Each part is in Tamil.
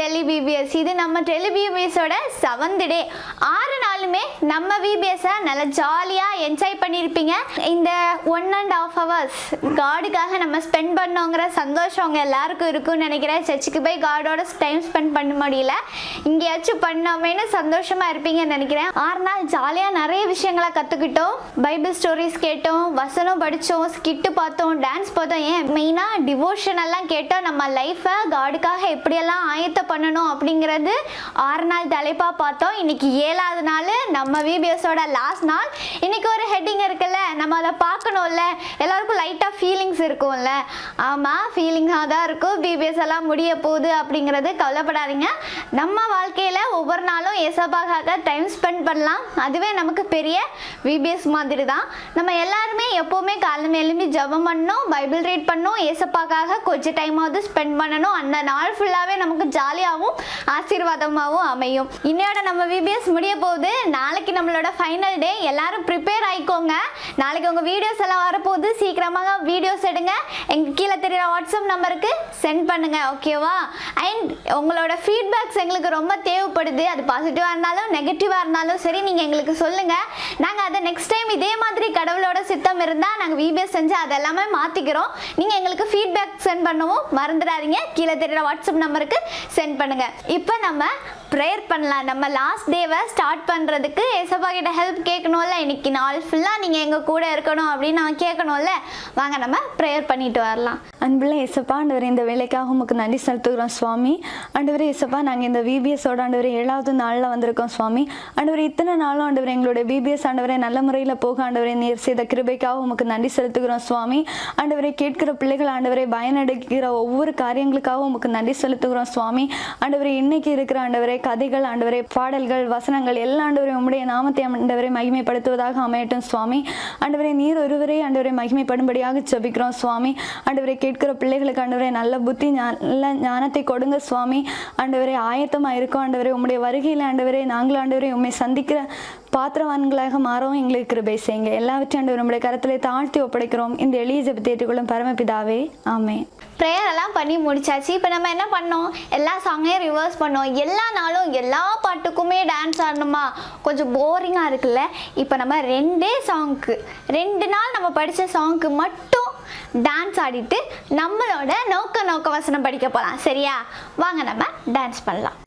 டெல்லி பிபிஎஸ். இது நம்ம டெல்லி பிபிஎஸோட 7th டே. 6 நாளுமே நம்ம பிபிஎஸை நல்லா ஜாலியாக என்ஜாய் பண்ணியிருப்பீங்க. இந்த 1.5 hours காடுக்காக நம்ம ஸ்பெண்ட் பண்ணோங்கிற சந்தோஷம் அவங்க எல்லாருக்கும் இருக்குன்னு நினைக்கிறேன். சர்ச்சுக்கு போய் காடோட டைம் ஸ்பெண்ட் பண்ண முடியல, இங்கேயாச்சும் பண்ணோமேனு சந்தோஷமாக இருப்பீங்கன்னு நினைக்கிறேன். 6 நாள் ஜாலியாக நிறைய விஷயங்களை கற்றுக்கிட்டோம். பைபிள் ஸ்டோரிஸ் கேட்டோம், வசனம் படித்தோம், ஸ்கிட்டு பார்த்தோம், டான்ஸ் பார்த்தோம். ஏன் மெயினாக டிவோஷன் எல்லாம் கேட்டோம். நம்ம லைஃப்பை காடுக்காக எப்படியெல்லாம் ஆயத்த பண்ணணும் அப்படிங்கிறது 6 நாள் தலைப்பாக பார்த்தோம். இன்னைக்கு 7வது நாள், நம்ம விபிஎஸோட லாஸ்ட் நாள். இன்னைக்கு ஒரு ஹெட்டிங் இருக்குல்ல, நம்ம அதை பார்க்கணும்ல. எல்லாருக்கும் லைட்டாக ஃபீலிங்ஸ் இருக்கும்ல. ஆமாம், ஃபீலிங்காக தான் இருக்கும். பிபிஎஸ் எல்லாம் முடிய போகுது அப்படிங்கிறது கவலைப்படாதீங்க. நம்ம வாழ்க்கையில் ஒவ்வொரு நாளும் ஏசப்பாக்காக டைம் ஸ்பெண்ட் பண்ணலாம். அதுவே நமக்கு பெரிய விபிஎஸ் மாதிரி தான். நம்ம எல்லாருமே எப்போவுமே காலையில் எழும்பி ஜெபம் பண்ணணும், பைபிள் ரீட் பண்ணணும், ஏசப்பாக்காக கொஞ்சம் டைமாவது ஸ்பெண்ட் பண்ணணும். அந்த நாள் ஃபுல்லாகவே நமக்கு ஜாலியாகவும் ஆசீர்வாதமாகவும் அமையும். இன்னையோட நம்ம விபிஎஸ் முடிய போகுது. நாளைக்கு நம்மளோட ஃபைனல் டே. எல்லாரும் ப்ரிப்பேர் ஆகிக்கோங்க. நாளைக்கு உங்கள் வீடியோஸ் எல்லாம் வரப்போகுது. சீக்கிரமாக வீடியோஸ் எடுங்க, எங்கள் கீழே தெரிகிற வாட்ஸ்அப் நம்பருக்கு சென்ட் பண்ணுங்க, ஓகேவா? அண்ட் உங்களோட ஃபீட்பேக்ஸ் எங்களுக்கு ரொம்ப தேவைப்படுது. அது பாசிட்டிவாக இருந்தாலும் நெகட்டிவாக இருந்தாலும் சரி, நீங்கள் எங்களுக்கு சொல்லுங்கள். நாங்கள் அதை நெக்ஸ்ட் டைம் இதே மாதிரி கடவுளோட சித்தம் இருந்தால் நாங்கள் விபிஎஸ் செஞ்சு அதெல்லாமே மாற்றிக்கிறோம். நீங்கள் எங்களுக்கு ஃபீட்பேக் சென்ட் பண்ணவும் மறந்துடாதீங்க. கீழே தெரிகிற வாட்ஸ்அப் நம்பருக்கு சென்ட் பண்ணுங்கள். இப்போ நம்ம ப்ரேயர் பண்ணலாம். நம்ம லாஸ்ட் டேவை ஸ்டார்ட் பண்ணுறதுக்கு ஏசப்பா கிட்ட ஹெல்ப் கேட்கணும்ல. இன்னைக்கு நாள் ஃபுல்லாக நீங்கள் எங்கள் கூட இருக்கணும் அப்படின்னு நான் கேட்கணும்ல. வாங்க நம்ம ப்ரேயர் பண்ணிட்டு வரலாம். அன்புள்ள ஏசப்பா, ஆண்டவரே இந்த வேலைக்காக உமக்கு நன்றி செலுத்துகிறோம் சுவாமி. ஆண்டவரே ஏசப்பா, நாங்கள் இந்த பிபிஎஸோட ஆண்டவரே 7வது நாளில் வந்திருக்கோம் சுவாமி. ஆண்டவரே இத்தனை நாளும் ஆண்டவரே எங்களுடைய பிபிஎஸ் ஆண்டவரே நல்ல முறையில் போக ஆண்டவரே நீர் செய்த கிருபைக்காக உமக்கு நன்றி செலுத்துகிறோம் சுவாமி. ஆண்டவரே கேட்கிற பிள்ளைகள் ஆண்டவரே பயனடைக்கிற ஒவ்வொரு காரியங்களுக்காக உமக்கு நன்றி செலுத்துகிறோம் சுவாமி. ஆண்டவரே இன்னைக்கு இருக்கிற ஆண்டவரே கதைகள் ஆண்டவரே பாடல்கள் வசனங்கள் எல்லாம் ஆண்டவரே உம்முடைய நாமத்தை ஆண்டவரை மகிமைப்படுத்துவதாக அமையட்டும் சுவாமி. ஆண்டவரே நீர் ஒருவரே ஆண்டவரை மகிமைப்படும்படியாக ஜெபிக்கிறோம் சுவாமி. ஆண்டவரை கேட்கிற பிள்ளைகளுக்கு ஆண்டவரே நல்ல புத்தி நல்ல ஞானத்தை கொடுங்க சுவாமி. ஆண்டவரே ஆயத்தமாக இருக்கும் ஆண்டவரே உம்முடைய வருகையில் ஆண்டவரே நாங்கள் ஆண்டவரை உண்மை சந்திக்கிற பாத்திரவான்களாக மாறவும் எங்களுக்கு கிருபை செய்யுங்க. எல்லாவற்றையும் ஆண்டவர் நம்முடைய கரத்திலே தாழ்த்தி ஒப்படைக்கிறோம். இந்த எளிய ஜெபத்தை ஏற்றுக்கொள்ளும் பரமபிதாவே, ஆமென். ப்ரேயர் எல்லாம் பண்ணி முடிச்சாச்சு. இப்போ நம்ம என்ன பண்ணோம்? எல்லா சாங்கையும் ரிவர்ஸ் பண்ணோம். எல்லா நாளும் எல்லா பாட்டுக்குமே டான்ஸ் ஆடணுமா? கொஞ்சம் போரிங்காக இருக்குல்ல. இப்போ நம்ம 2 நாள் நம்ம படித்த சாங்க்கு மட்டும் டான்ஸ் ஆடிட்டு நம்மளோட நோக்க வசனம் படிக்க போகலாம். சரியா? வாங்க நம்ம டான்ஸ் பண்ணலாம்.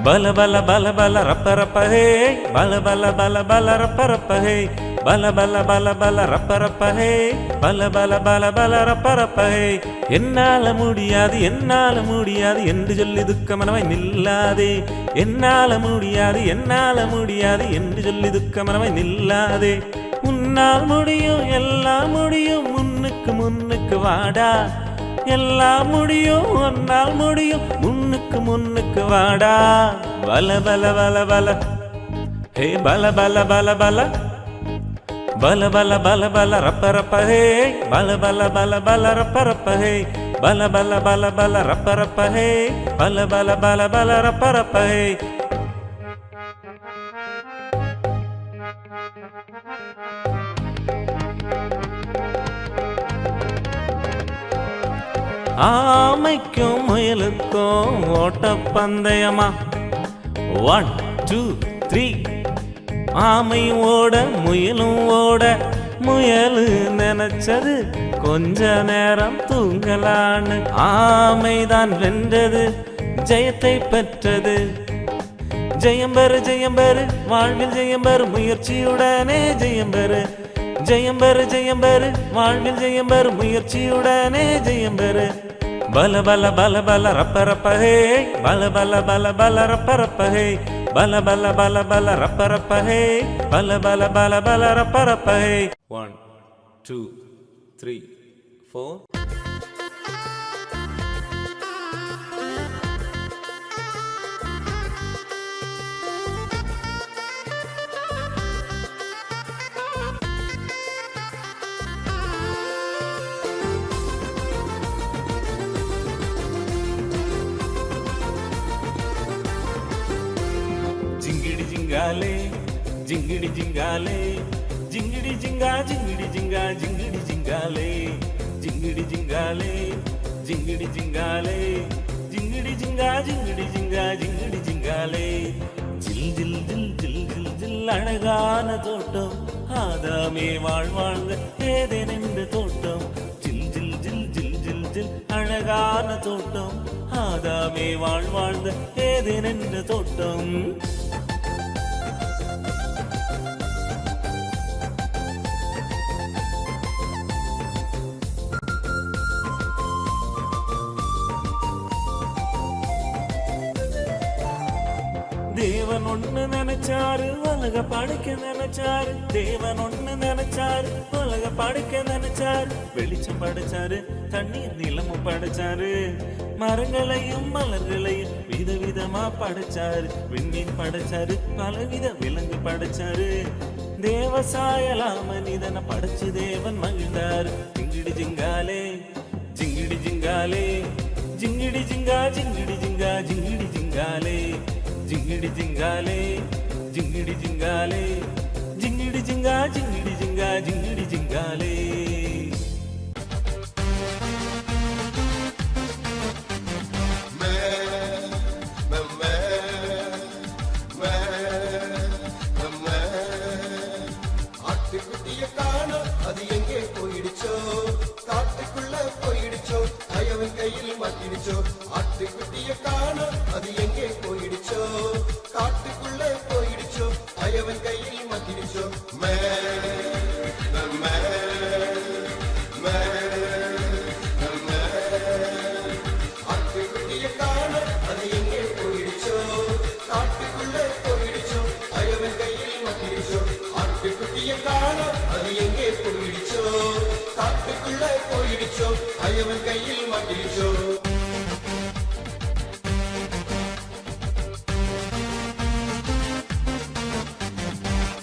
பல பல பல பல ரப்ப ரப்ப ஹே, பல பல பல பல ரப்ப ரப்ப ஹே, பல பல பல பல ரப்ப ரப்ப ஹே, பல பல பல பல ரப்ப ரப்ப ஹே. என்னால முடியாது என்னால முடியாது என்று சொல்லி துக்கமனவை நில்லாதே. என்னால முடியாது என்னால முடியாது என்று சொல்லி துக்கமனவை நில்லாதே. உன்னால் முடியும் எல்லாம் முடியும், முன்னுக்கு முன்னுக்கு வாடா. எல்லாம் முடியும் ஒன்னால் முடியும், முன்னுக்கு முன்னுக்கு வாடா. பல பல பல பல ஹே, பல பல பல பல பல பல பல பல ரப்ப ரப்ப ஹே, பல பல பல பல ரப்ப ரப்ப ஹே, பல பல பல பல ரப்ப ரப்ப ஹே, பல பல பல பல ரப்ப ரப்ப ஹே. ஆமைக்கும் முயலுக்கும் ஓட்டப்பந்தயமா? 1 2 3. ஆமையும் ஓட முயலும் ஓட, முயலு நினைச்சது கொஞ்ச நேரம் தூங்கலான்னு. ஆமைதான் வென்றது, ஜெயத்தை பெற்றது. ஜெயம்பெரு ஜெயம்பெரு வாழ்வில் ஜெயம்பெரு, முயற்சியுடனே ஜெயம்பெரு. ஜெயம்பெரு ஜெயம்பெரு வாழ்வில் ஜெயம்பெரு, முயற்சியுடனே ஜெயம்பெரு. பல பல பல பல ரப்ப ரப்ப ஹே, பல பல பல பல ரப்ப ரப்ப ஹே, பல பல பல பல ரப்ப ரப்ப ஹே, பல பல பல பல ரப்ப ரப்ப ஹே. 1 2 3 4. ஜிங்காலே ஜிங்கிடி ஜிங்காலே ஜிங்கிடி ஜிங்கா ஜிங்கிடி ஜிங்கா ஜிங்கிடி ஜிங்காலே ஜிங்கிடி ஜிங்காலே ஜிங்கிடி ஜிங்காலே ஜிங்கிடி ஜிங்கா ஜிங்கிடி ஜிங்கா ஜிங்கிடி ஜிங்காலே ஜில் ஜில் ஜில் ஜில் ஜில் ஜில் அழகான தோட்டம் ஆதாமே வாழ்வாழ்ந்த ஏதேனென்ற தோட்டம் ஜில் ஜில் ஜில் ஜில் ஜில் ஜில் அழகான தோட்டம் ஆதாமே வாழ்வாழ்ந்த ஏதேனென்ற தோட்டம் தேவன் ஒண்ணு நினைச்சாரு உலக படைக்க நினைச்சாரு தேவன் ஒண்ணு நினைச்சாரு உலக படைக்க நினைச்சாரு வெளிச்சம் படைச்சாரு தண்ணீர் நிலமும் படைச்சாரு மரங்களையும் மலர்களையும் விதவிதமா படைச்சாரு விண்மீன் படைச்சாரு பலவித விலங்கு படைச்சாரு தேவசாயலாம் மனிதனை படைச்சு தேவன் மகிழ்ந்தாரு ஜிங்கிடி ஜிங்காலே ஜிங்கிடி ஜிங்காலே ஜிங்கிடி ஜிங்கா ஜிங்கிடி ஜிங்கா ஜிங்கிடி ஜிங்காலே ஜிங்கிடி ஜிங்காலே ஜிங்கிடி ஜிங்காலே ஜிங்கிடி ஜிங்கா ஜிங்கிடி ஜிங்கா ஜிங்கிடி ஜிங்காலே ஆட்டுக்குட்டிய காண அது எங்கே போயிடுச்சோ காட்டுக்குள்ள போயிடுச்சோ அயவன் கையில் மாட்டிடுச்சோ ஆட்டுக்குட்டிய காண அது எங்கே போயிடுச்சோ காட்டுக்குள்ள போயிடுச்சோ அயவன் கையில் மாட்டிடுச்சோ மே மே மே மே ஆட்டுக்குட்டிய காண அது எங்கே போயிடுச்சோ காட்டுக்குள்ள போயிடுச்சோ அயவன் கையில் மாட்டிடுச்சோ ஆட்டுக்குட்டிய காண அது எங்கே போயிடுச்சோ காட்டுக்குள்ள போயிடுச்சோ அயவன் கையில் மாட்டிடுச்சோ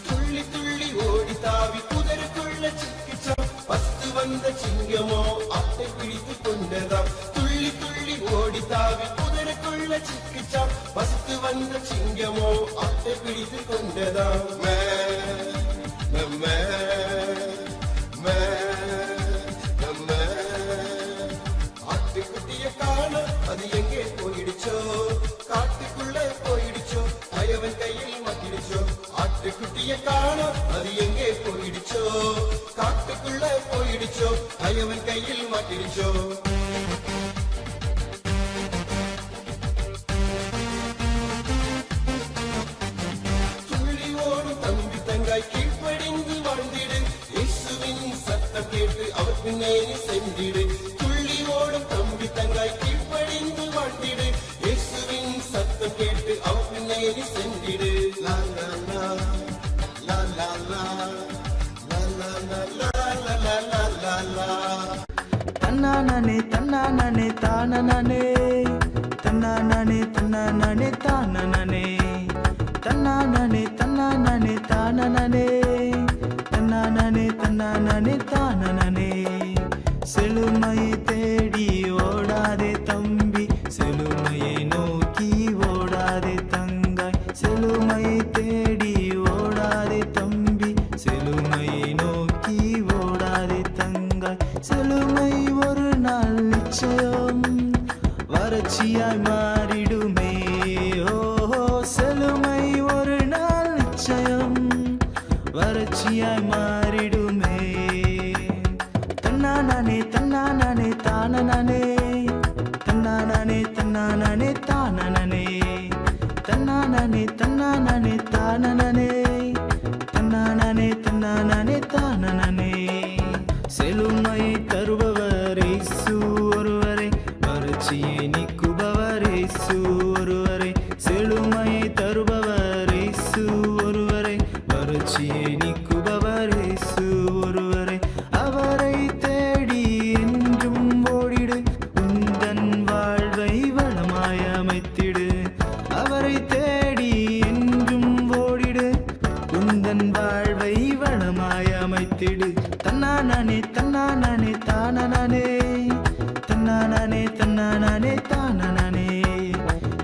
துள்ளி துள்ளி ஓடி தாவி புதருக்குள்ள சிக்கிச்சோ பஸ்து வந்த சிங்கமோ அத்தை பிடித்து கொண்டதாம் துள்ளி துள்ளி ஓடி தாவி புதருக்குள்ள சிக்கிச்சா பஸ்து வந்த சிங்கமோ அத்தை பிடித்து கொண்டதாம் மே மே மே மே ஆட்டுக்குட்டிய காண அது எங்கே போயிடுச்சோ காட்டுக்குள்ள போயிடுச்சோ அயவன் கையில் மாட்டிடுச்சோ ஆட்டுக்குட்டிய காண அது எங்கே போயிடுச்சோ காட்டுக்குள்ள போயிடுச்சோ அயவன் கையில் மாட்டிடுச்சோ துள்ளி ஓடும் தம்பி தங்காய் கீழ்ப்படிந்து வாழ்ந்திடு இயேசுவின் சத்தம் கேட்டு அவர் பின்னே சென்றிடு துள்ளி ஓடும் தம்பி தங்காய் கீழ்ப்படிந்து வாழ்ந்திடு இயேசுவின் சத்தம் கேட்டு அவர் பின்னே சென்றிடு லா லா லா லா லா லா லா லா லா லா லா லா லா லா தன்னானே தன்னானே தானனே தன்னானே தன்னானே தானனே தன்னானே தன்னானே தானனே தன்னானே தன்னானே தானனே செழுமை தேடி ஓடாதே தம்பி செழுமையை நோக்கி ஓடாதே தங்காய் செழுமை தேடி ஓடாதே தம்பி செழுமையை நோக்கி ஓடாதே தங்காய் செழுமை ஒரு நாள் நிச்சயம் வறட்சியாய் மாறிடுமே ஓஹோ செழுமை ஒரு நாள் நிச்சயம் வறட்சியாய் மாறிடுமே தன்னானே தன்னானே தானனே தன்னானே தன்னானே தானனே தன்னானே தன்னானே தானனே தன்னானே தன்னானே தானனே செழுமை தருபவர் இயேசு ஒருவரே வறட்சியை நீக்குபவர் இயேசு ஒருவரே செழுமை தருபவர் இயேசு ஒருவரே வறட்சியை நீக்குபவர் இயேசு ஒருவரே அவரை தேடி என்றும் ஓடிடு உந்தன் வாழ்வை வளமாய் அமைத்திடு அவரை தேடி என்றும் ஓடிடு உந்தன் வாழ்வை வளமாய் அமைத்திடு தன்னானே தன்னானே தானனே தன்னானே தன்னானே தானனே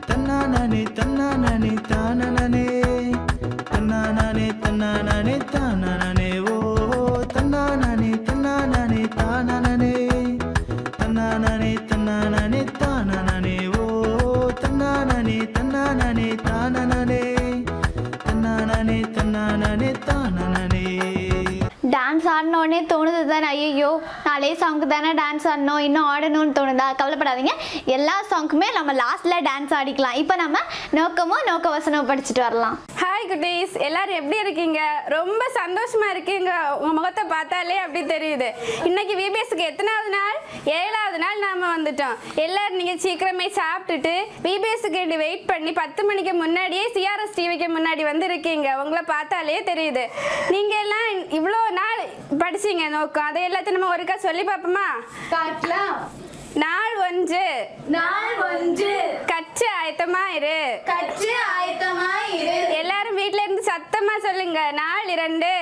தன்னானே தன்னானே தானனே தன்னானே தானே ஓ தன்னானே தன்னானே தானே தன்னானே தன்னானே தானே ஓ தன்னானே தன்னானே தானே தன்னானே தன்னானே தானே. டான்ஸ் ஆடணுன்னே தோணுது தானே, ஐயோ நாளே சாங்க்கு தானே டான்ஸ் ஆடணும், இன்னும் ஆடணும்னு தோணுதா? கவலைப்படாதீங்க, எல்லா சாங்க்குமே நம்ம லாஸ்ட்டில் டான்ஸ் ஆடிக்கலாம். இப்போ நம்ம நோக்க வசனம் படிச்சுட்டு வரலாம். ஹாய் குட்டீஸ், எல்லாரும் எப்படி இருக்கீங்க? ரொம்ப சந்தோஷமா இருக்கீங்க, உங்க முகத்தை பார்த்தாலே அப்படி தெரியுது. இன்னைக்கு விபிஎஸ்க்கு எத்தனாவது நாள்? 7வது நாள் நாம வந்துட்டோம். எல்லாரும் நீங்க சீக்கிரமே சாப்பிட்டுட்டு விபிஎஸ்க்கு வேண்டி வெயிட் பண்ணி 10 மணிக்கு முன்னாடியே சிஆர்எஸ் டிவிக்கு முன்னாடி வந்து இருக்கீங்க. உங்களை பார்த்தாலே தெரியுது. நீங்க எல்லாம் இவ்வளோ நாள் படிச்சீங்க நோக்கம், அதை எல்லாத்தையும் நம்ம ஒருக்கா சொல்லி பார்ப்போமா? காட்டலாம். நாள் 1 கச்சு ஆயத்தமாயிரு. எல்லாரும் வீட்ல இருந்து சத்தமா சொல்லுங்க. நாள் 2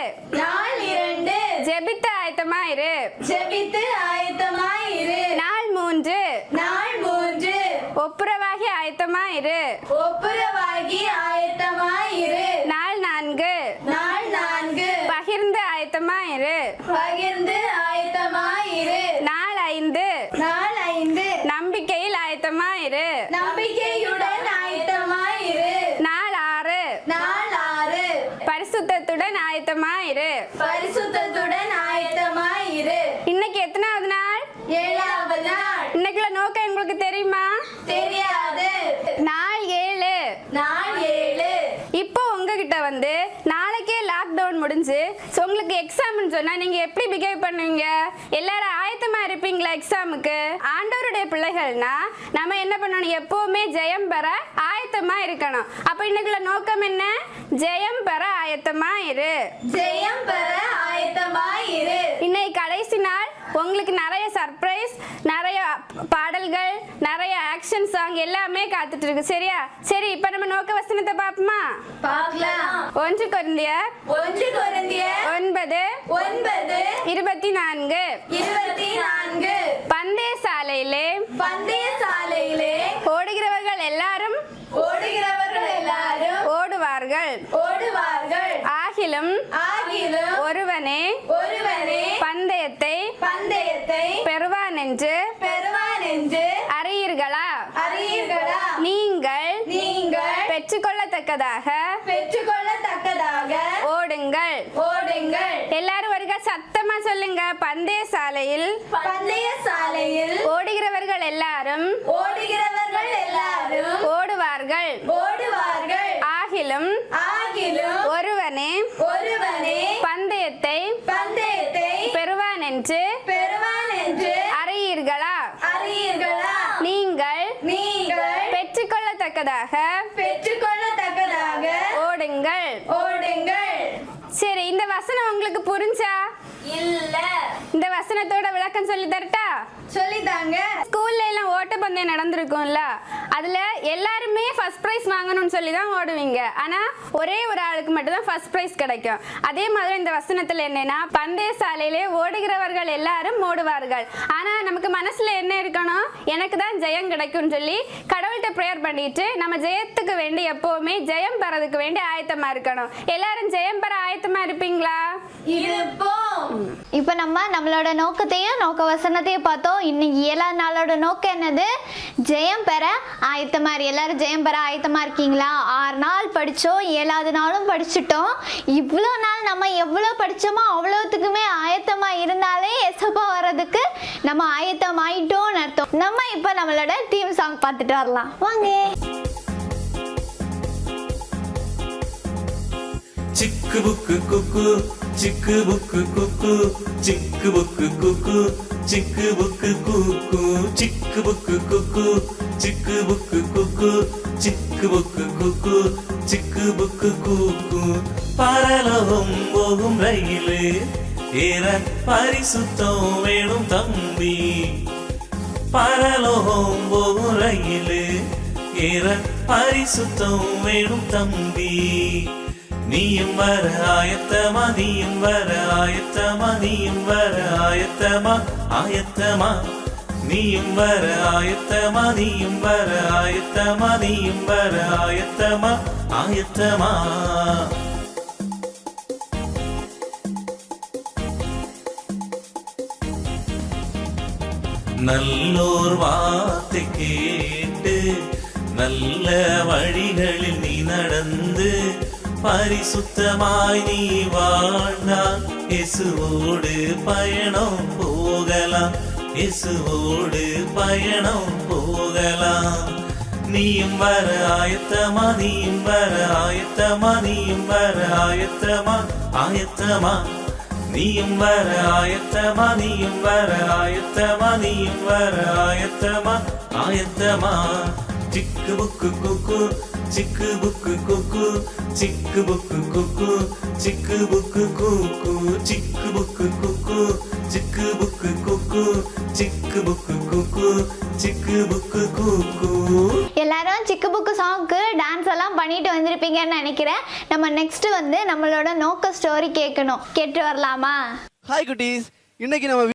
ஜெபித்து ஆயத்தமாயிரு. நாள் 3 ஒப்புரவாகி ஆயத்தமாயிரு. நாள் 4 பகிர்ந்து ஆயத்தமாயிரு. நாள் 5 நம்பிக்கையில் ஆயத்தமாயிரு. நாள் 6 பரிசுத்தத்துடன் ஆயத்தமாயிரு. இன்னைக்கு எத்தனாவது நாள்? 7வது நாள். இன்னைக்குள்ள நோக்கம் உங்களுக்கு தெரியுமா? தெரியாது. நாள் 7. இப்போ உங்ககிட்ட வந்து நாளைக்கே லாக்டவுன் முடிஞ்சு உங்களுக்கு எக்ஸாம்னு சொன்னா நீங்க எப்படி பிஹேவ் பண்ணுவீங்க? எல்லாரும் ஆயத்தமா இருப்பீங்களா எக்ஸாமுக்கு? ஆண்டவருடைய பிள்ளைகள்னா நம்ம என்ன பண்ணணும்? எப்பவுமே ஜெயம் பெற ஆயத்தமா இருக்கணும். அப்ப இன்னைக்குள்ள நோக்கம் என்ன? ஜெயம் பெற ஆயத்தமா இரு. இன்னைக்கு கடைசி நாள். உங்களுக்கு நிறைய சர்ப்ரைஸ், நிறைய பாடல்கள், நிறைய ஆக்ஷன் சாங் எல்லாமே காத்துட்டு இருக்கு. சரியா? சரி, இப்ப நம்ம நோக்க வசனத்தை பாப்போமா? 1 கொரிந்தியர் 9:24. பந்தய சாலையிலே ஓடுகிறவர்கள் எல்லாரும் ஓடுவார்கள். ஆகிலும் ஒருவனே பந்தயத்தை பெறுவான் என்று அறியீர்களா? நீங்கள் பெற்றுக்கொள்ளத்தக்கதாக ஓடுங்கள். எல்லாரும் வருக சத்தமா சொல்லுங்க. பந்தய சாலையில் ஓடுகிறவர்கள் எல்லாரும் ஓடுவார்கள். ஆகிலும் ஒருவனே பந்தயத்தை பெறுவான் என்று அறியீர்களா? நீங்கள் பெற்றுக்கொள்ளத்தக்கதாக ஓடுங்கள். சரி, இந்த வசனம் உங்களுக்கு புரிஞ்சா? இல்ல. இந்த வசனத்தோட விளக்கம் சொல்லி தரட்டா? சொல்லிதாங்க. ஸ்கூல்ல எல்லாம் ஓட்டப்பந்தயம் நடந்திருக்கும்ல, அதுல எல்லாருமே ஃபர்ஸ்ட் பிரைஸ் வாங்கணும்னு சொல்லி தான் ஓடுவீங்க. ஆனா ஒரே ஒரு ஆளுக்கு மட்டும் தான் ஃபர்ஸ்ட் பிரைஸ் கிடைக்கும். அதே மாதிரி இந்த வசனத்துல என்னன்னா, பந்தய சாலையிலே ஓடுகிறவர்கள் எல்லாரும் ஓடுவார்கள். ஆனா நமக்கு மனசுல என்ன இருக்கணும்? எனக்கு தான் ஜெயம் கிடைக்கும்னு சொல்லி கடவுள்கிட்ட ப்ரேயர் பண்ணிட்டு நம்ம ஜெயத்துக்கு வேண்டி எப்பவுமே ஜெயம் பெறதுக்கு வேண்டி ஆயத்தமா இருக்கணும். எல்லாரும் ஜெயம் பெற ஆயத்தமா இருப்பீங்களா? இப்போ நம்மளோட நோக்கத்தையும் நோக்க வசனத்தையும் பார்த்தோம். இன்னைக்கு 7வது நாளோட நோக்கம் என்னது? ஜெயம் பெற ஆயத்தமா. எல்லாரும் ஜெயம் பெற ஆயத்தமா இருக்கீங்களா? 6 நாள் படிச்சோம், 7வது நாளும் படிச்சுட்டோம். இவ்வளோ நாள் நம்ம எவ்வளோ படிச்சோமோ அவ்வளோத்துக்குமே ஆயத்தமா இருந்தாலே எசப்பா வர்றதுக்கு நம்ம ஆயத்தம் ஆயிட்டோம்னு அர்த்தம். நம்ம இப்போ நம்மளோட தீம் சாங் பார்த்துட்டு வரலாம் வாங்க. சிக்கு புக்கு குக்கு சிக்கு புக்கு குக்கு சிக்கு புக்கு குக்கு சிக்கு புக்கு குக்கு சிக்கு புக்கு குக்கு சிக்கு புக்கு குக்கு சிக்கு புக்கு குக்கு சிக்கு புக்கு குக்கு. பரலோகம் போகும் ரயிலு ஏற பரிசுத்தம் வேணும் தம்பி. பரலோகம் போகும் ரயிலு ஏற பரிசுத்தம் வேணும் தம்பி. நீயும் வர ஆயத்தமா, நீயும் வர ஆயத்தமா, நீயும் வர ஆயத்தமா ஆயத்தமா. நீயும் வர ஆயத்தமா, நீயும் வர ஆயத்தமா, நீயும் வர ஆயத்தமா ஆயத்தமா. நல்லோர் வார்த்தை கேட்டு நல்ல வழிகளில் நீ நடந்து பரிசுத்தமாய் நீ வாழ்ந்தால் இயேசுவோடு பயணம் போகலாம், இயேசுவோடு பயணம் போகலாம். நீயும் வர ஆயத்தமா, நீயும் வர ஆயத்தமா, நீயும் வர ஆயத்தமா, ஆயத்தமா. நீயும் வர ஆயத்தமா, நீயும் வர ஆயத்தமா, நீயும் வர ஆயத்தமா, ஆயத்தமா. சிக்கு புக்கு குக்கு, சிக்கு புக்கு குக்கு, சிக்கு புக்கு குக்கு, சிக்கு புக்கு குக்கு, சிக்கு புக்கு குக்கு, சிக்கு புக்கு குக்கு, சிக்கு புக்கு குக்கு, சிக்கு புக்கு குக்கு. எல்லாரும் சிக்கு புக்கு சாங்க்கு டான்ஸ் எல்லாம் பண்ணிட்டு வந்திருப்பீங்கன்னு நினைக்கிறேன். நம்ம நெக்ஸ்ட் வந்து நம்மளோட நோக்க ஸ்டோரி கேட்கணும். கேட்டு வரலாமா? ஹாய் குட்டீஸ், இன்னைக்கு நம்ம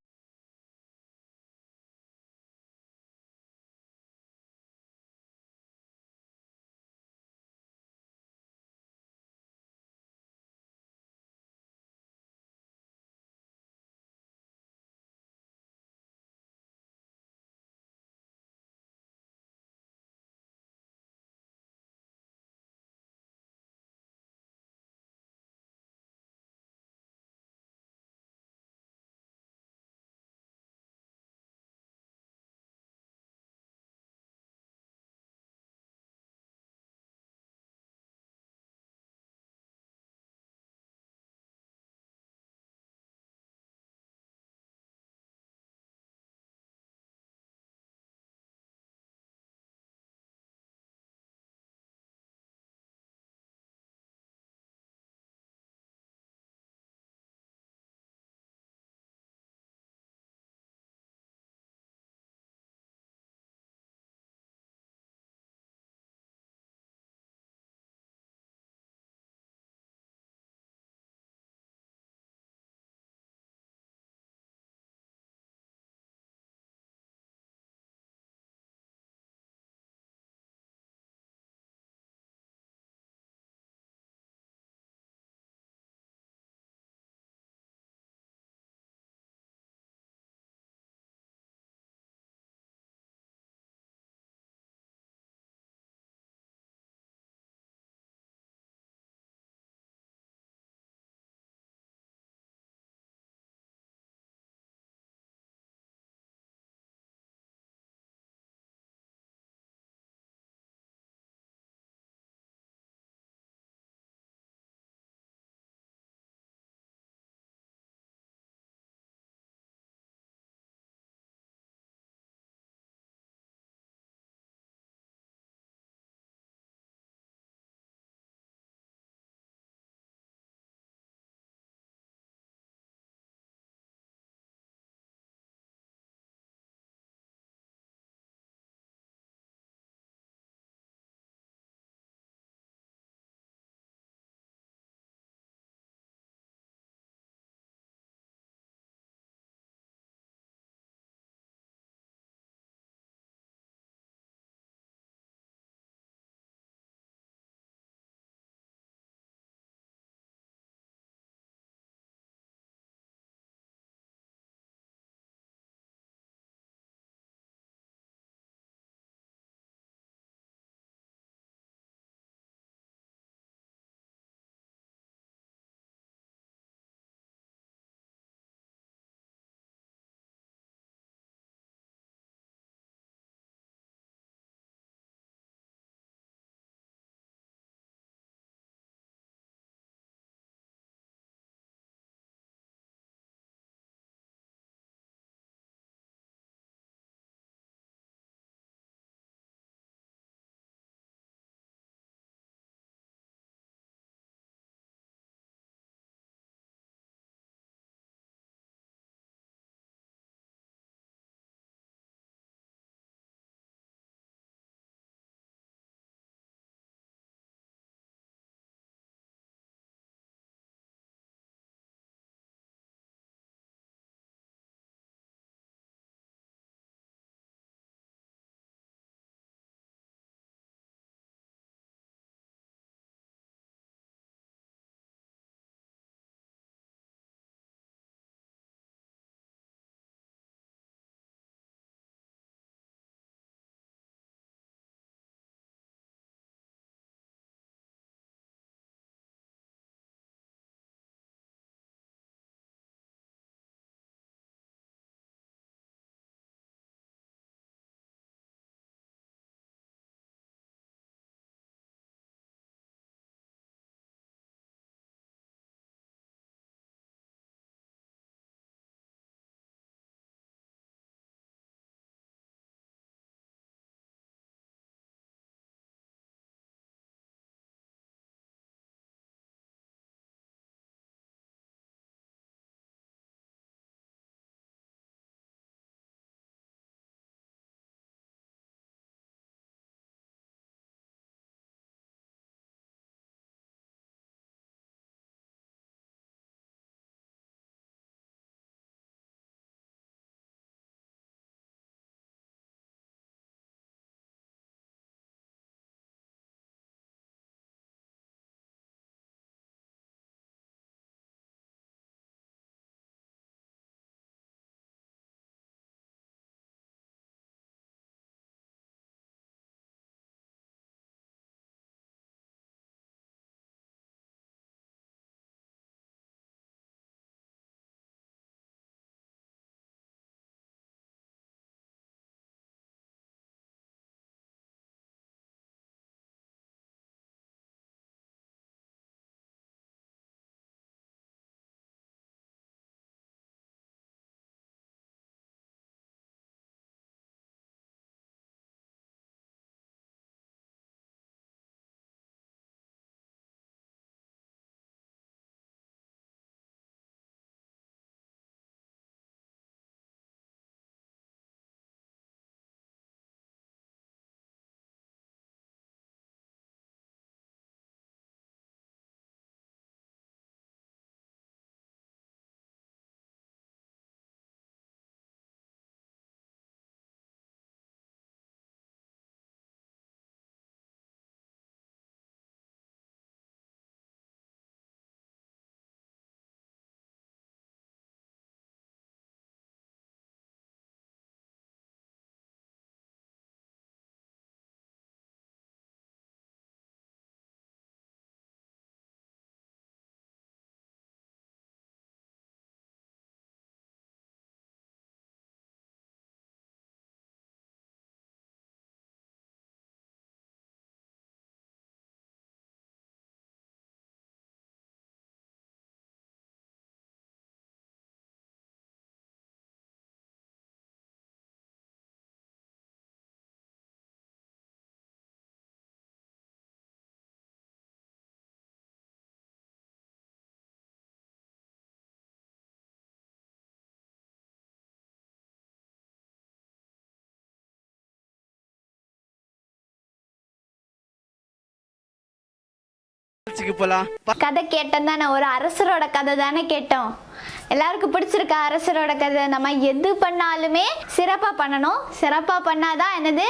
சர்ச்சுக்கு போலாம். கதை கேட்டோம் தானே, ஒரு அரசரோட கதை தானே கேட்டோம். எல்லாருக்கும் பிடிச்சிருக்கா அரசரோட கதை? நம்ம எது பண்ணாலுமே சிறப்பாக பண்ணணும். சிறப்பாக பண்ணாதான் என்னது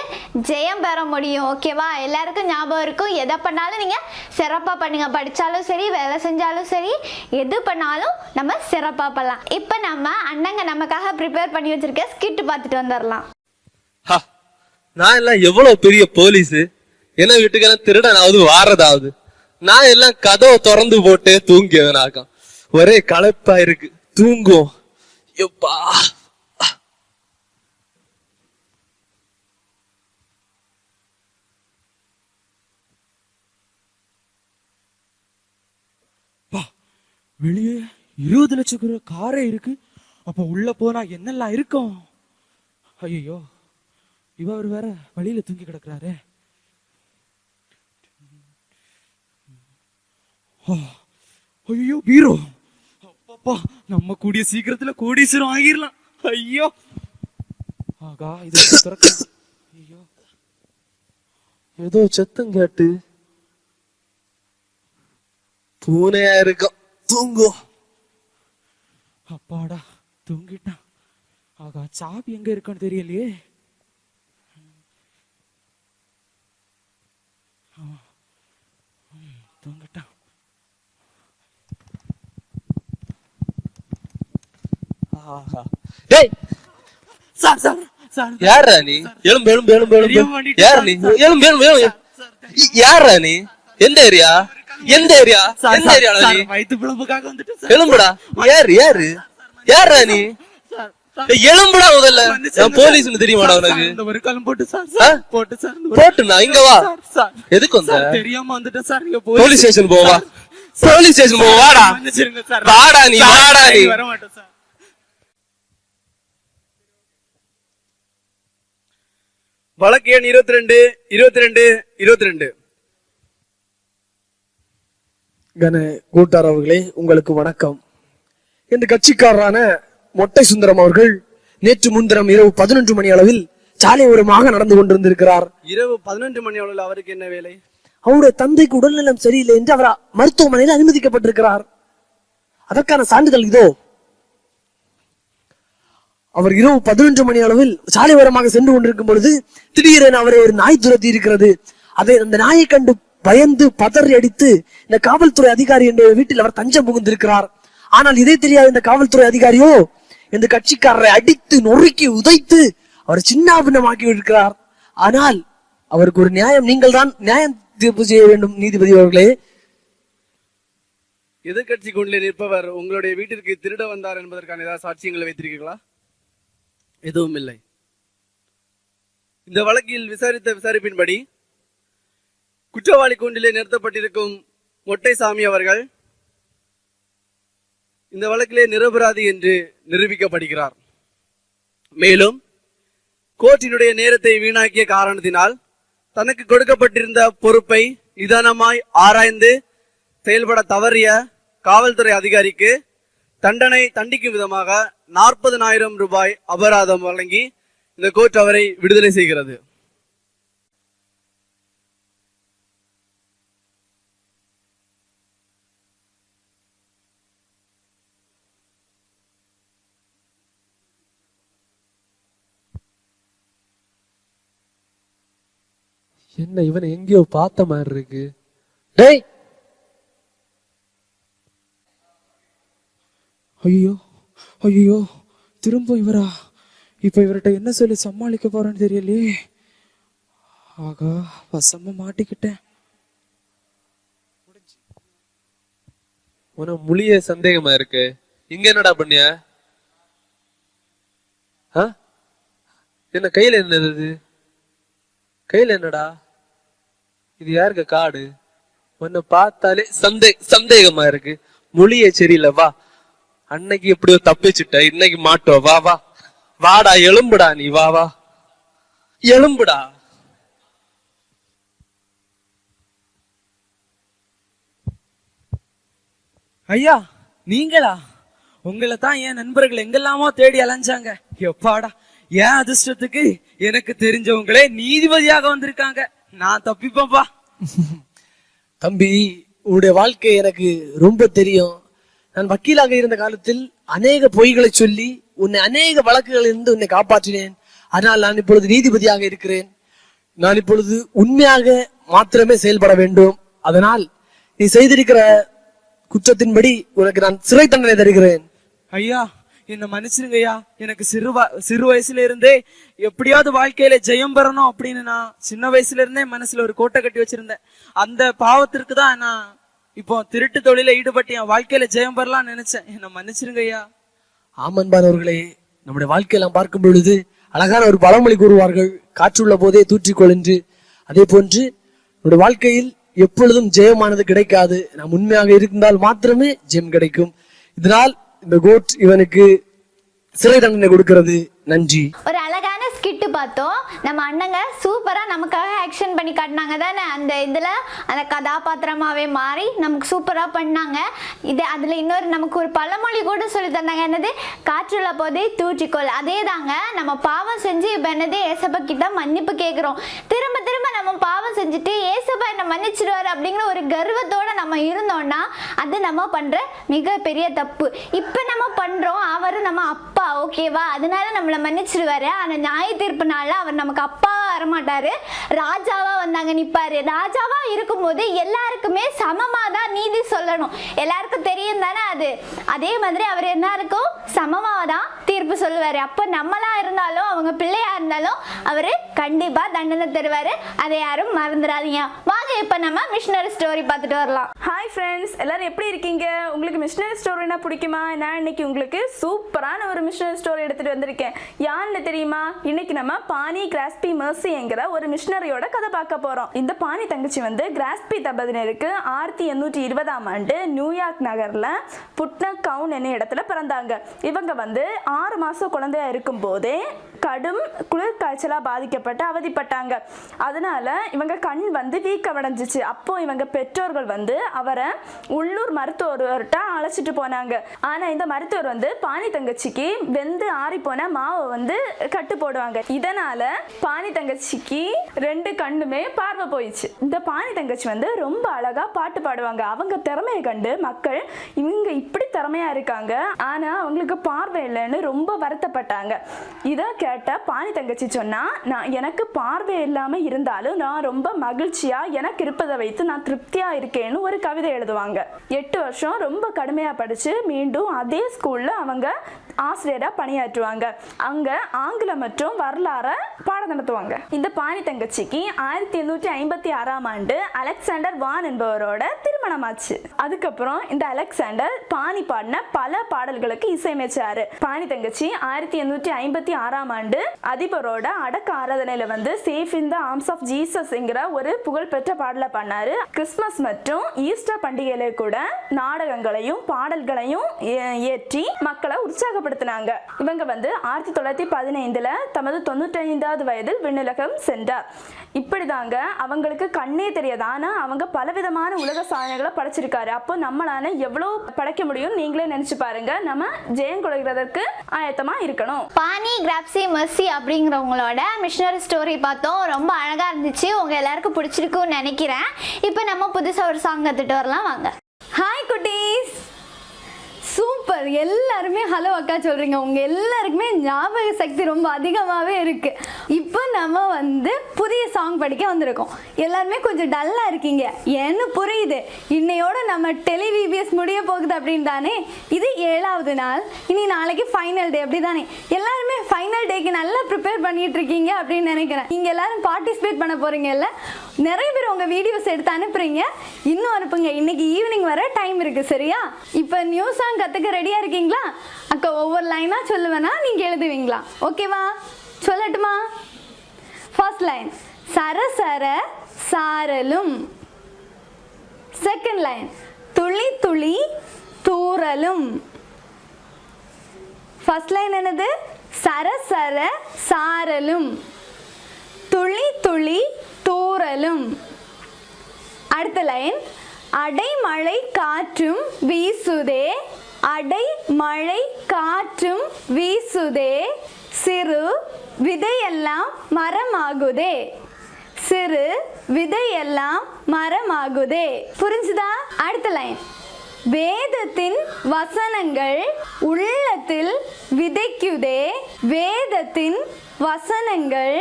ஜெயம் பெற முடியும். ஓகேவா? எல்லாருக்கும் ஞாபகம் இருக்கும், எதை பண்ணாலும் நீங்கள் சிறப்பாக பண்ணுங்க. படித்தாலும் சரி, வேலை செஞ்சாலும் சரி, எது பண்ணாலும் நம்ம சிறப்பாக பண்ணலாம். இப்போ நம்ம அண்ணங்க நமக்காக ப்ரிப்பேர் பண்ணி வச்சிருக்க ஸ்கிட் பார்த்துட்டு வந்துடலாம். நான் எல்லாம் எவ்வளவு பெரிய போலீஸ், என்ன வீட்டுக்கெல்லாம் திருடனாவது வாரதாவது, நான் எல்லாம் கதவை திறந்து போட்டு தூங்கியவனாக்கம். ஒரே களைப்பா இருக்கு, தூங்கும். எப்பா வெளியே 20 லட்சம் காரே இருக்கு. அப்ப உள்ள போனா என்னெல்லாம் இருக்கும்? ஐயோ, இவர் வேற வழியில தூங்கி கிடக்குறாரு. ஐயோ பீரோ, அப்பா நம்ம கூடிய சீக்கிரத்துல கோடீஸ்வரம் ஆகிரலாம். ஐயோ ஆகா, இது திறக்க. ஐயோ, ஏதோ சத்தம் கேட்டு பூனையா இருக்கும், தூங்கும். அப்பாடா தூங்கிட்டான். ஆகா, சாவி எங்க இருக்கான்னு தெரியலையே. தூங்கிட்டான். டேய், சார் சார் சார், யாரா நீ? எலும்பு எலும்பு எலும்பு எலும்பு. யார் நீ? எலும்பு எலும்பு எலும்பு. யாரா நீ? எந்த ஏரியா? எந்த ஏரியா? எந்த ஏரியால நீ? வயித்து பிளம்புக்காக வந்துட்டு எலும்புடா. யாரு யாரு? யாரா நீ? எலும்புடா முதல்ல. நான் போலீஸ்னு தெரியுமாடா உனக்கு? இந்த ஒரு காலம் போட்டு சார் போட்டு சார் போட்டுனா இங்க வா. சார் எதுக்கு வந்த? தெரியாம வந்துட்டேன் சார். இங்க போலீஸ் ஸ்டேஷன் போவா. போலீஸ் ஸ்டேஷன் போவா. வாடா மன்னிச்சிருங்க சார். வாடா நீ, வாடா நீ. வர மாட்டேன் சார். வழக்கு எண் 22 22 22. கன கூட்டார் அவர்களே, உங்களுக்கு வணக்கம். இந்த கட்சிக்காரரான மொட்டை சுந்தரம் அவர்கள் நேற்று முன்தினம் இரவு 11 மணி அளவில் சாலையோரமாக நடந்து கொண்டிருந்திருக்கிறார். இரவு 11 மணி அளவில் அவருக்கு என்ன வேலை? அவருடைய தந்தைக்கு உடல்நலம் சரியில்லை என்று அவர் மருத்துவமனையில் அனுமதிக்கப்பட்டிருக்கிறார். அதற்கான சான்றிதழ் இதோ. அவர் இரவு 11 மணி அளவில் சாலையோரமாக சென்று கொண்டிருக்கும் பொழுது திடீரென அவரை ஒரு நாய் துரத்தி இருக்கிறது. அந்த நாயை கண்டு பயந்து பதறி அடித்து இந்த காவல்துறை அதிகாரி என்ற வீட்டில் அவர் தஞ்சம் புகுந்திருக்கிறார். ஆனால் இதை தெரியாத இந்த காவல்துறை அதிகாரியோ இந்த கட்சிக்காரரை அடித்து நொறுக்கி உதைத்து அவர் சின்னாபின்னமாக்கி இருக்கிறார். ஆனால் அவருக்கு ஒரு நியாயம், நீங்கள் தான் நியாயம் தீர்ப்பு செய்ய வேண்டும் நீதிபதி அவர்களே. எதிர்கட்சி கொண்டிலே நிற்பவர் உங்களுடைய வீட்டிற்கு திருட வந்தார் என்பதற்கான ஏதாவது சாட்சியங்களை வைத்திருக்கீங்களா? எதுவும் இல்லை. இந்த வழக்கில் விசாரித்த விசாரிப்பின்படி குற்றவாளி கூண்டிலே நிறுத்தப்பட்டிருக்கும் மொட்டைசாமி அவர்கள் இந்த வழக்கிலே நிரபராதி என்று நிரூபிக்கப்படுகிறார். மேலும் கோர்ட்டினுடைய நேரத்தை வீணாக்கிய காரணத்தினால் தனக்கு கொடுக்கப்பட்டிருந்த பொறுப்பை நிதானமாய் ஆராய்ந்து செயல்பட தவறிய காவல்துறை அதிகாரிக்கு தண்டிக்கும் விதமாக 40,000 ரூபாய் அபராதம் வழங்கி இந்த கோர்ட் அவரை விடுதலை செய்கிறது. என்ன இவனை எங்கேயோ பார்த்த மாதிரி இருக்கு. டேய், ஐயோ ஐயோ, திரும்ப இவரா? இப்ப இவர்கிட்ட என்ன சொல்லி சமாளிக்க போறேன்னு தெரியலையே. ஆகா, வசமா மாட்டிக்கிட்டேன். உன மொழிய சந்தேகமா இருக்கு. இங்க என்னடா பண்ணிய? என்ன கையில என்னது? கையில என்னடா இது? யாருக்கு காடு? உன்னை பார்த்தாலே சந்தேகமா இருக்கு. மொழிய சரியில்லை. வா, அன்னைக்கு எப்படியோ தப்பிச்சுட்ட, இன்னைக்கு மாட்டோம். வா வா வாடா, எலும்புடா நீ. வா வா எலும்புடா. ஐயா, நீங்களா? உங்களை தான் என் நண்பர்கள் எங்கெல்லாமோ தேடி அலைஞ்சாங்க. எப்பாடா, என் அதிர்ஷ்டத்துக்கு எனக்கு தெரிஞ்சவங்களே நீதிபதியாக வந்திருக்காங்க. நான் தப்பிப்பேன்பா. தம்பி, உன்னுடைய வாழ்க்கை எனக்கு ரொம்ப தெரியும். நான் வக்கீலாக இருந்த காலத்தில் அநேக பொய்களை சொல்லி உன்னை அநேக வழக்குகளில் இருந்து உன்னை காப்பாற்றினேன். ஆனால் நான் இப்பொழுது நீதிபதியாக இருக்கிறேன். நான் இப்பொழுது உண்மையாக மாத்திரமே செயல்பட வேண்டும். அதனால் நீ செய்திருக்கிற குற்றத்தின்படி உனக்கு நான் சிறை தண்டனை தருகிறேன். ஐயா, என்னை மன்னிச்சிருங்க ஐயா. எனக்கு சிறு வயசுல இருந்தே எப்படியாவது வாழ்க்கையில ஜெயம் பெறணும் அப்படின்னு நான் சின்ன வயசுல இருந்தே மனசுல ஒரு கோட்டை கட்டி வச்சிருந்தேன். அந்த பாவத்திற்கு தான் நான் இப்போ திருட்டு தொழில ஈடுபட்டு என் வாழ்க்கையில ஜெயம் பெறலாம்னு நினைச்சேன். என்னை மன்னிச்சிருங்க ஐயா. ஆமன்பானவர்களே, நம்முடைய வாழ்க்கையெல்லாம் பார்க்கும் பொழுது அழகான ஒரு பழமொழி கூறுவார்கள், காற்றுள்ள போதே தூற்றிக்கொள் என்று. அதே போன்று நம்முடைய வாழ்க்கையில் எப்பொழுதும் ஜெயமானது கிடைக்காது. நாம் உண்மையாக இருந்தால் மாத்திரமே ஜெயம் கிடைக்கும். இதனால் இந்த கோட் இவனுக்கு சிறை தண்டனை கொடுக்கிறது. நன்றி. ஒரு அழகான ஸ்கிட்டு பார்த்தோம். நம்ம அண்ணங்க சூப்பரா நமக்காக ஆக்ஷன் பண்ணி காட்டினாங்க தானே. அந்த இதுல அந்த கதாபாத்திரமாவே மாறி நமக்கு சூப்பரா பண்ணாங்க. இது அதுல இன்னொரு நமக்கு ஒரு பழமொழி கூட சொல்லி தந்தாங்க, என்னது, காற்றுள்ள போதே தூற்றிக்கொள். அதே தாங்க, நம்ம பாவம் செஞ்சு இப்ப என்னது ஏசப்பா கிட்ட மன்னிப்பு கேட்கிறோம். திரும்ப திரும்ப நம்ம பாவம் செஞ்சுட்டு ஏசப்பா என்ன மன்னிச்சிடுவாரு அப்படிங்கிற ஒரு கர்வத்தோட நம்ம இருந்தோம்னா அது நம்ம பண்ற மிகப்பெரிய தப்பு. இப்ப நம்ம பண்றோம், அவரு நம்ம அப்பா, ஓகேவா, அதனால நம்மளை மன்னிச்சிடுவாரு. ஆனா நியாய தீர்ப்பு நாள்ல அவர் நமக்கு அப்பாவா வரமாட்டாரு, ராஜாவா வந்தாங்க நிப்பாரு. ராஜாவா இருக்கும்போது எல்லாருக்குமே சமமா தான் நீதி சொல்லணும். எல்லாருக்கும் தெரியும் தானே அது. அதே மாதிரி அவர் என்ன இருக்கும், சமமா தான் தீர்ப்பு சொல்லுவாரு. அப்ப நம்மளா இருந்தாலும் அவங்க பிள்ளையா இருந்தாலும் அவரு கண்டிப்பா தண்டனை தருவாரு. அதை யாரும் மறந்துடாதீங்க. வாங்க இப்ப நம்ம மிஷனரி ஸ்டோரி பார்த்துட்டு வரலாம். ஹாய் ஃப்ரெண்ட்ஸ், எல்லாரும் எப்படி இருக்கீங்க? உங்களுக்கு மிஷனரி ஸ்டோரினா பிடிக்குமா? நான் இன்னைக்கு உங்களுக்கு சூப்பரான ஒரு மிஷனரி ஸ்டோரி எடுத்துட்டு வந்திருக்கேன். யாருன்னு தெரியுமா? இன்னைக்கு நம்ம பானி கிராஸ்பி மெர்சி என்கிற ஒரு மிஷனரியோட கதை பார்க்க போறோம். இந்த பானி தங்கச்சி வந்து கிராஸ்பி தம்பதியினருக்கு 1820ஆம் ஆண்டு நியூயார்க் நகர்ல புட்னக் கவுன் என்ன இடத்துல பிறந்தாங்க. இவங்க வந்து 6 மாசம் குழந்தையா இருக்கும் போதே கடும் குளிர் காய்ச்சலா பாதிக்கப்பட்டு அவதிப்பட்டாங்க. அதனால இவங்க கண் வந்து வீக்கமடைஞ்சிச்சு. அப்போ இவங்க பெற்றோர்கள் வந்து அவரை உள்ளூர் மருத்துவர்கிட்ட அழைச்சிட்டு போனாங்க. ஆனா இந்த மருத்துவர் வந்து பானி தங்கச்சிக்கு வெந்து ஆறி போன மாவை வந்து கட்டு போடுவாங்க. இதனால பானி தங்கச்சிக்கு 2 கண்ணுமே பார்வை போயிடுச்சு. இந்த பானி தங்கச்சி வந்து ரொம்ப அழகா பாட்டு பாடுவாங்க. அவங்க திறமையை கண்டு மக்கள் இவங்க இப்படி திறமையா இருக்காங்க, ஆனா அவங்களுக்கு பார்வை இல்லைன்னு ரொம்ப வருத்தப்பட்டாங்க. இதை கேட்ட பானி தங்கச்சி சொன்னா, நான் எனக்கு பார்வை இல்லாம இருந்தாலும் நான் ரொம்ப மகிழ்ச்சியா எனக்கு இருப்பதை வைத்து நான் திருப்தியா இருக்கேன்னு ஒரு கவிதை எழுதுவாங்க. 8 வருஷம் ரொம்ப கடுமையா படிச்சு மீண்டும் அதே ஸ்கூல்ல அவங்க ஆசிரியரா பணியாற்றுவாங்க. அங்க ஆங்கிலம் மற்றும் வரலாறு பாடம் நடத்துவாங்க. இந்த பானி தங்கச்சிக்கு 1856ஆம் ஆண்டு அலெக்சாண்டர் வான் என்பவரோட திருமணமாச்சு. அதுக்கப்புறம் இந்த அலெக்சாண்டர் பானி பாடின பல பாடல்களுக்கு இசையமைச்சாரு. பானி தங்கச்சி 1856ஆம் ஆண்டு அதிபரோட அடக்க ஆராதனையில வந்து safe in the arms of Jesus என்கிற ஒரு புகழ்பெற்ற பாடலை பண்ணாரு. கிறிஸ்துமஸ் மற்றும் ஈஸ்டர் பண்டிகையில கூட நாடகங்களையும் பாடல்களையும் ஏற்றி மக்களை உற்சாகப்படுத்தினாங்க. இவங்க வந்து 1915ல தமது 95வது வயதில் விண்ணுலகம் சென்றார். இப்படிதாங்க அவங்களுக்கு கண்ணே தெரியாது, ஆனா அவங்க பலவிதமான உலக சாதனைகளை படைச்சிருக்காரு. அப்போ நம்மளால எவ்வளவு படைக்க முடியும் நீங்களே நினைச்சு பாருங்க. நம்ம ஜெயம் கொள்கிறதற்கு ஆயத்தமா இருக்கணும். பானி கிராஸ்பி மெர்சி அப்படிங்கிறவங்களோட மிஷனரி ஸ்டோரி பார்த்தோம். ரொம்ப அழகா இருந்துச்சு. உங்க எல்லாருக்கும் பிடிச்சிருக்கும்னு நினைக்கிறேன். இப்போ நம்ம புதுசா ஒரு சாங் கத்துட்டு வரலாம் வாங்க. ஹாய் குட்டீஸ், சூப்பர். எல்லாருமே ஹலோ அக்கா சொல்கிறீங்க. உங்கள் எல்லாருக்குமே ஞாபக சக்தி ரொம்ப அதிகமாகவே இருக்குது. இப்போ நம்ம வந்து புதிய சாங் படிக்க வந்திருக்கோம். எல்லாருமே கொஞ்சம் டல்லாக இருக்கீங்க, ஏன்னு புரியுது. இன்னையோட நம்ம டெலிவிபிஎஸ் முடிய போகுது அப்படின்னு தானே. இது 7வது நாள். இனி நாளைக்கு ஃபைனல் டே, அப்படி தானே? எல்லாருமே ஃபைனல் டேக்கு நல்லா ப்ரிப்பேர் பண்ணிட்டு இருக்கீங்க அப்படின்னு நினைக்கிறேன். நீங்கள் எல்லாரும் பார்ட்டிசிபேட் பண்ண போகிறீங்கல்ல. நிறைய பேர் உங்கள் வீடியோஸ் எடுத்து அனுப்புறீங்க. இன்னும் அனுப்புங்க. இன்னைக்கு ஈவினிங் வர டைம் இருக்குது, சரியா? இப்போ நியூ சாங் கற்றுக்க ரெடியாக இருக்கீங்களா? அக்கா ஒவ்வொரு லைனாக சொல்லுவேன்னா நீங்கள் எழுதுவீங்களா? ஓகேவா? சொல்லட்டுமா? ஃபர்ஸ்ட் லைன், சர சர சாரலும். செகண்ட் லைன், துளி துளி தூறலும். ஃபர்ஸ்ட் லைன் என்னது? சர சர சாரலும், துளி துளி தூறலும். அடுத்த லைன், அடைமழை காற்றும் வீசுதே, அடைமழை காற்றும் வீசுதே, சிறு விதையெல்லாம் மரமாகுதே, சிறு விதையெல்லாம் மரமாகுதே. புரிஞ்சுதா? அடுத்த லைன். வேதத்தின் வசனங்கள் உள்ளத்தில் விதைக்குதே. வேதத்தின் வசனங்கள்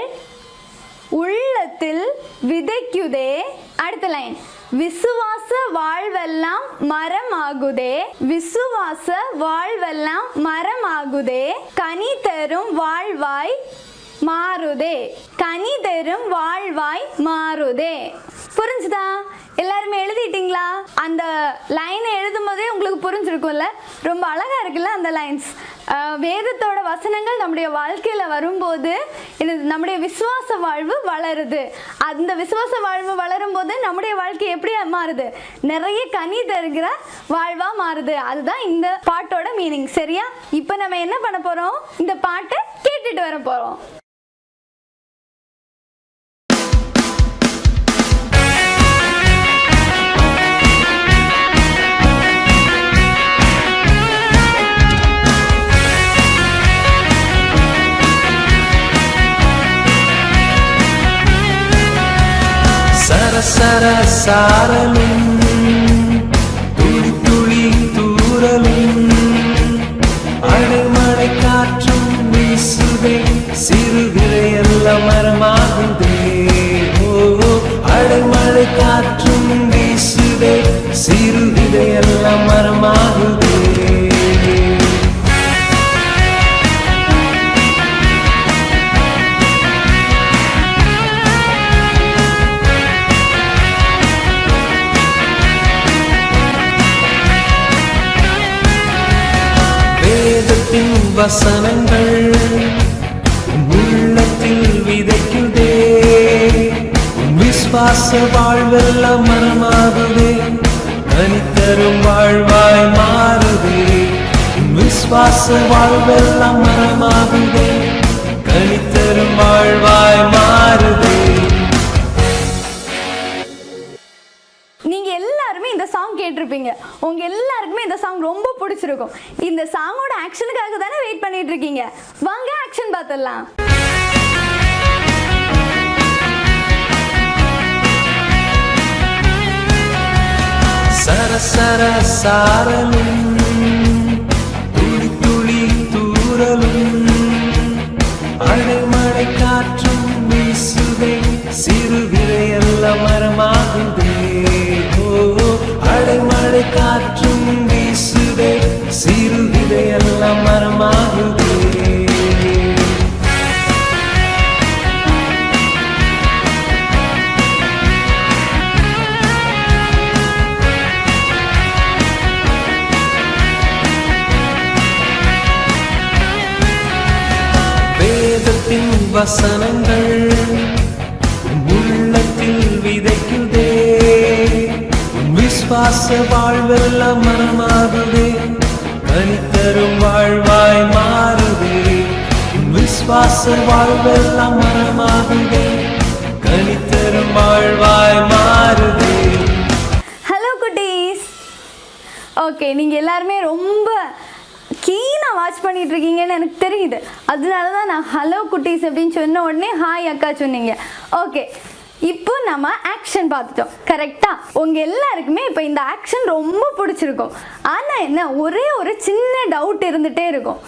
உள்ளத்தில் விதைக்குதே. அடுத்த லைன். விசுவாச வாழ்வெல்லாம் மரமாகுதே. விசுவாச வாழ்வெல்லாம் மரமாகுதே. கனி தரும் வாழ்வாய் மாறுதே. கனி தரும் வாழ்வாய் மாறுதே. புரிஞ்சுதா? எல்லாருமே எழுதிட்டீங்களா? அந்த லைனை எழுதும் போதே உங்களுக்கு புரிஞ்சிருக்கும்ல, ரொம்ப அழகா இருக்குல்ல அந்த லைன்ஸ். வேதத்தோட வசனங்கள் நம்முடைய வாழ்க்கையில வரும்போது நம்முடைய விசுவாச வாழ்வு வளருது. அந்த விசுவாச வாழ்வு வளரும் போது நம்முடைய வாழ்க்கை எப்படி மாறுது? நிறைய கனி தருகிற வாழ்வா மாறுது. அதுதான் இந்த பாட்டோட மீனிங். சரியா? இப்போ நம்ம என்ன பண்ண போறோம்? இந்த பாட்டை கேட்டுட்டு வர போறோம். சர சாரலும் துளி துளி தூரலும் அடைமழை காற்றும் வீசுதே. சிறுகிறையெல்லாம் மரமாகுதே. ஓ அடைமழை காற்றும் வீசுதே. சிறுகிறையெல்லாம் மரமாகுதே. வசனங்கள் உள்ளத்தில் விதைக்குதே. விசுவாச வாழ்வெல்லாம் மரமாகுதே. கனித்தரும் வாழ்வாய் மாறுதே. விசுவாச வாழ்வெல்லாம் மரமாகுதே. கனித்தரும் வாழ்வாய் மாறுதே. நீங்க எல்லாருமே இந்த சாங் கேட்டிருப்பீங்க. உங்க எல்லாருக்குமே இந்த சாங் ரொம்ப பிடிச்சிருக்கும். இந்த சாங்கோட ஆக்ஷனுக்காக தானே வெயிட் பண்ணிட்டு இருக்கீங்க. வாங்க ஆக்ஷன் பார்த்துடலாம். சர சர சாரலும் துளி துளி தூரலும் அடைமழை காற்றும் வீசுதே. சிறுகிறையெல்லாம் மரமாகுதே. அடைமழை காற்றும் வீசுதே. சிறுகிறையெல்லாம் மரமாகுதே. வேதத்தின் வசனங்கள் உள்ளத்தில் விதைக்குதே. விசுவாச வாழ்வெல்லாம் மரமாகுதே. கனித்தரும் வாழ்வாய் மாறுதே. விசுவாச வாழ்வெல்லாம் மரமாகுதே. கனித்தரும் வாழ்வாய் மாறுதே. ஹலோ குட்டீஸ். ஓகே, நீங்க எல்லாருமே ரொம்ப கீனா வாட்ச் பண்ணிட்டு இருக்கீங்கன்னு எனக்கு தெரியுது. அதனால தான் நான் ஹலோ குட்டீஸ் அப்படின்னு சொன்ன உடனே ஹாய் அக்கா சொன்னீங்க. ஓகே, இப்போ நம்ம ஆக்ஷன் பார்த்துட்டோம். கரெக்டா? உங்க எல்லாருக்குமே இப்போ இந்த ஆக்ஷன் ரொம்ப பிடிச்சிருக்கும். ஆனால் என்ன, ஒரே ஒரு சின்ன டவுட் இருந்துகிட்டே இருக்கும்.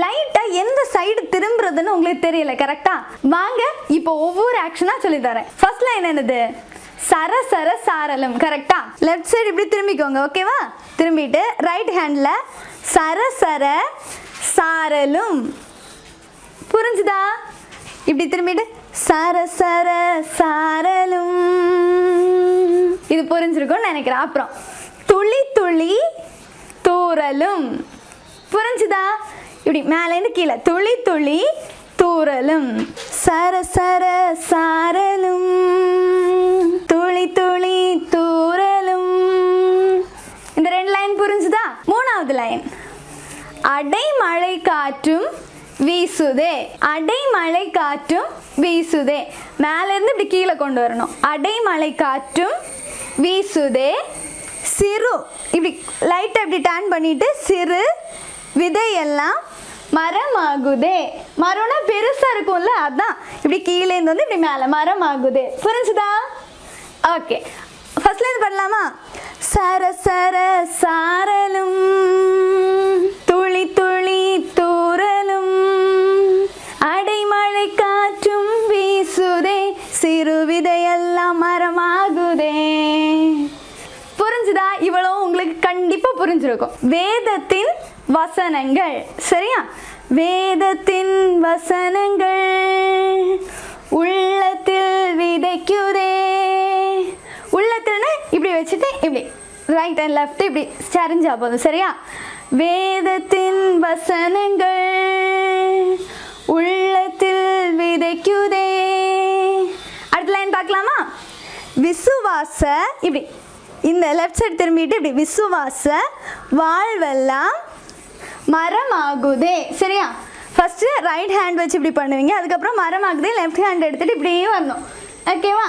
லைட்டாக எந்த சைடு திரும்புறதுன்னு உங்களுக்கு தெரியல. கரெக்டா? வாங்க இப்போ ஒவ்வொரு ஆக்ஷனாக சொல்லித்தரேன். ஃபர்ஸ்ட் லைன் என்னது? சர சர சாரலும். கரெக்டா? லெஃப்ட் சைடு இப்படி திரும்பிக்கோங்க. ஓகேவா? திரும்பிட்டு ரைட் ஹேண்டில் சர சர சாரலும். புரிஞ்சுதா? இப்படி திரும்பிட்டு சர சர சாரலும். இது புரிஞ்சிருக்கும்னு நினைக்கிறேன். அப்புறம் துளி துளி தூறலும். புரிஞ்சுதா? இப்படி மேலேருந்து கீழே துளி துளி தூறலும். சர சர சாரலும் துளி துளி தூறலும். இந்த ரெண்டு லைன் புரிஞ்சுதா? மூணாவது லைன். அடைமழை காற்றும் வீசுதே. அடைமழை காற்றும் வீசுதே. மேலேருந்து இப்படி கீழே கொண்டு வரணும். அடைமழை காற்றும் வீசுதே. சிறு இப்படி லைட்டாக இப்படி டர்ன் பண்ணிட்டு சிறு விதையெல்லாம் மரமாகுதே. மரம்னா பெருசா இருக்கும்ல, அதான் இப்படி கீழே இருந்து வந்து இப்படி மேலே மரமாகுதே. புரிஞ்சுதா? ஓகே, ஃபர்ஸ்ட்ல இருந்து பண்ணலாமா? சர சர சாரலும் துளி துளி தூரலும் அடைமழை காற்றும் வீசுதே சிறு விதையெல்லாம் மரமாகுதே. புரிஞ்சுதா? இவ்வளோ உங்களுக்கு கண்டிப்பா புரிஞ்சிருக்கும். வேதத்தின் வசனங்கள், சரியா? வேதத்தின் வசனங்கள் உள்ளத்தில் விதைக்குதே. உள்ளத்தில்னு இப்படி வச்சுட்டு இப்படி ரைட் அண்ட் லெஃப்ட் இப்படி சரிஞ்சா போதும், சரியா? வேதத்தின் வசனங்கள் உள்ளத்தில் விதைக்குதே. அடுத்த லைன் பார்க்கலாமா? விசுவாச, இப்படி இந்த லெஃப்ட் சைடு திரும்பிட்டு இப்படி விசுவாச வாழ்வெல்லாம் மரமாகுதே. சரியா? ஃபர்ஸ்ட் ரைட் ஹேண்ட் வச்சு இப்படி பண்ணுவீங்க, அதுக்கப்புறம் மரமாகுதே லெஃப்ட் ஹேண்ட் எடுத்துட்டு இப்படியே வரணும். ஓகேவா?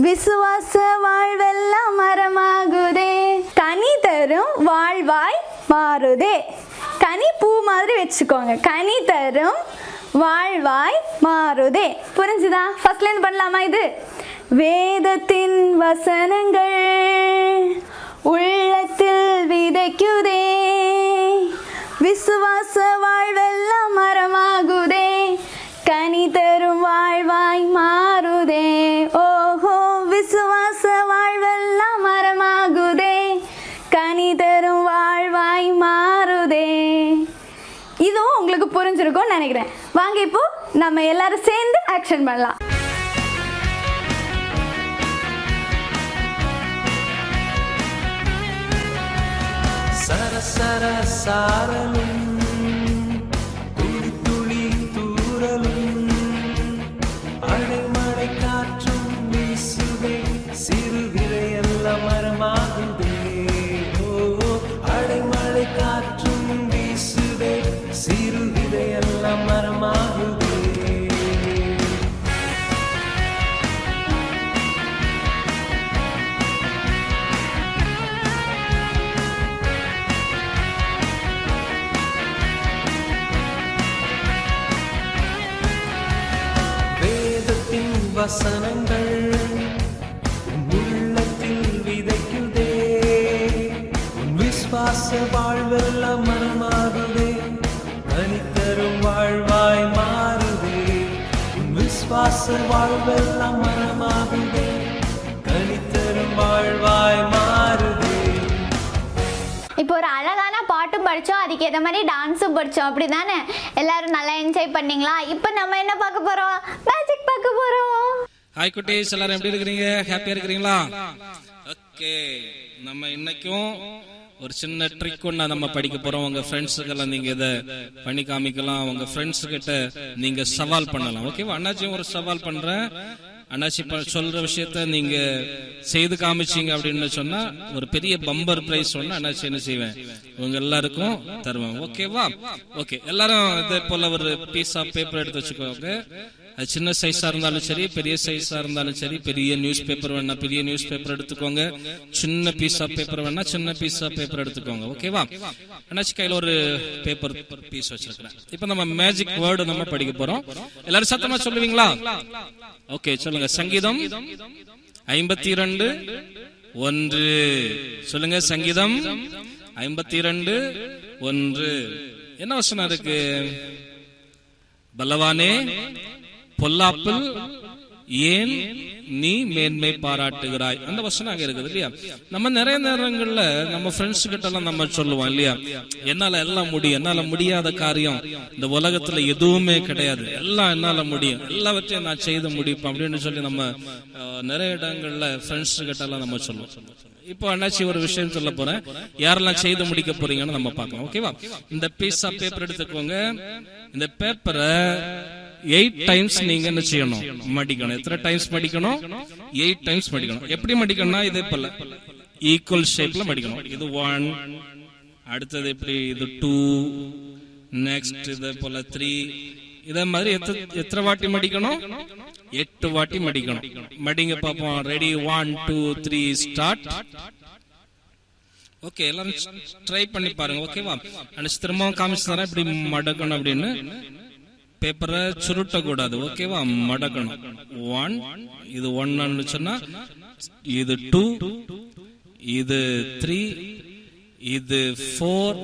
விசுவாச வாழ்வெல்லாம் மரமாகுதே கனி தரும் வாழ்வாய் மாறுதே. கனி பூ மாதிரி வச்சுக்கோங்க. கனி தரும் வாழ்வாய் மாறுதே. புரிஞ்சுதா? ஃபர்ஸ்ட்ல இருந்து பண்ணலாமா? இது வேதத்தின் வசனங்கள் உள்ளத்தில் விதைக்குதே விசுவாச வாழ்வெல்லாம் மரமாகுதே கனி தரும் வாழ்வாய் மாறுதே. ஓஹோ, விசுவாச வாழ்வெல்லாம் மரமாகுதே கனி தரும் வாழ்வாய் மாறுதே. இதுவும் உங்களுக்கு புரிஞ்சிருக்கும்னு நினைக்கிறேன். வாங்க இப்போ நம்ம எல்லாரும் சேர்ந்து ஆக்ஷன் பண்ணலாம். சர சர சாரலும் துளி துளி தூரலும் அடைமழை காற்றும் வீசுதே சிறு விதையெல்லாம் மரமாகுதே. ஓ, அடைமழை காற்றும் வீசுதே சிறு விதையெல்லாம் மரமாகுதே. வசனங்கள் உள்ளத்தில் விதைக்குதே உன் விசுவாச வாழ்வெல்லாம் மரமாகுதே கனி தரும் வாழ்வாய் மாறுதே. உன் விசுவாச வாழ்வெல்லாம் மரமாகுதே கனி தரும் வாழ்வாய் மாறுதே. இப்போ ஒரு அழகான பாட்டும் படித்தோம், அதுக்கு ஏற்ற மாதிரி டான்ஸும் படித்தோம், அப்படி தானே? எல்லாரும் நல்லா என்ஜாய் பண்ணீங்களா? இப்போ நம்ம என்ன பார்க்க போகிறோம்? மேஜிக் பார்க்க போகிறோம். ஹாய் குட்டீஸ், எல்லாரும் எப்படி இருக்கிறீங்க? ஹாப்பியா இருக்கிறீங்களா? ஓகே, நம்ம இன்னைக்கும் ஒரு சின்ன ட்ரிக் ஒன்று நம்ம படிக்க போறோம். உங்க ஃப்ரெண்ட்ஸுக்கெல்லாம் நீங்க இதை பண்ணி காமிக்கலாம். உங்க ஃப்ரெண்ட்ஸ் கிட்ட நீங்க சவால் பண்ணலாம். ஓகேவா? அண்ணாச்சியும் ஒரு சவால் பண்றேன். அண்ணாச்சி சொல்ற விஷயத்த நீங்க செய்து காமிச்சிங்க அப்படின்னு சொன்னா ஒரு பெரிய பம்பர் பிரைஸ் ஒன்று அண்ணாச்சி என்ன செய்வேன் உங்க எல்லாருக்கும் தருவேன். ஓகேவா? ஓகே, எல்லாரும் இதே போல ஒரு பீஸ் ஆஃப் பேப்பர் எடுத்து வச்சுக்கோங்க. அது சின்ன சைஸா இருந்தாலும் சரி, பெரிய சைஸா இருந்தாலும் சரி. பெரிய நியூஸ் பேப்பர் வேணா பெரிய நியூஸ் பேப்பர் எடுத்துக்கோங்க. சின்ன பீஸ் ஆஃப் பேப்பர் வேணா சின்ன பீஸ் ஆஃப் பேப்பர் எடுத்துக்கோங்க. ஓகேவா? அண்ணாச்சி கையில ஒரு பேப்பர் பீஸ் வச்சிருக்கிறேன். இப்ப நம்ம மேஜிக் வேர்டு நம்ம படிக்க போறோம். எல்லாரும் சத்தமா சொல்லுவீங்களா? ஓகே, சொல்லுங்க. சங்கீதம் 52:1 சொல்லுங்க. சங்கீதம் 52:1 என்ன வசனம் இருக்கு? பலவானே பொல்லாப்பில் ஏன் நீ மேன்மை பாராட்டுகிறாய். அந்த வசனம் அங்க இருக்குது இல்லையா? நம்ம நிறைய நேரங்கள்ல நம்ம ஃப்ரெண்ட்ஸ் கிட்ட எல்லாம் நம்ம சொல்லுவோம் இல்லையா, என்னால எல்லாம் முடியும், என்னால முடியாத காரியம் இந்த உலகத்துல எதுவுமே கிடையாது, எல்லாம் என்னால முடியும், எல்லாவற்றையும் நான் செய்து முடிப்பேன் அப்படின்னு சொல்லி நம்ம நிறைய இடங்கள்ல ஃப்ரெண்ட்ஸ் கிட்ட எல்லாம் நம்ம சொல்லுவோம். இப்போ அண்ணாச்சி ஒரு விஷயம் சொல்ல போறேன். யாரெல்லாம் செய்து முடிக்க போறீங்கன்னு நம்ம பார்க்கலாம். ஓகேவா? இந்த பீஸ் ஆஃப் பேப்பர் எடுத்துக்கோங்க. இந்த பேப்பரை 8 டைம்ஸ் நீங்க என்ன செய்யணும்? மடிக்கணும். எத்தனை டைம்ஸ் மடிக்கணும்? 8 டைம்ஸ் மடிக்கணும். எப்படி மடிக்கணும்னா இதே போல ஈக்குவல் ஷேப்ல மடிக்கணும். இது 1, அடுத்தது எப்படி இது 2, நெக்ஸ்ட் இதே போல 3. இதே மாதிரி எத்தனை வாட்டி மடிக்கணும்? 8 வாட்டி மடிக்கணும். மடிங்க பாப்போம். ரெடி? 1 2 3 ஸ்டார்ட். ஓகே, எல்லாரும் ட்ரை பண்ணி பாருங்க. ஓகேவா? அனுப்பிச்சு திரும்பவும் காமிச்சு தரேன் இப்படி மடக்கணும் அப்படின்னு. பேப்பரை சுருட்டக்கூடாது. ஓகேவா? மடக்கணும். 1 இது 1 சொன்னா இது 2 இது 3 இது 4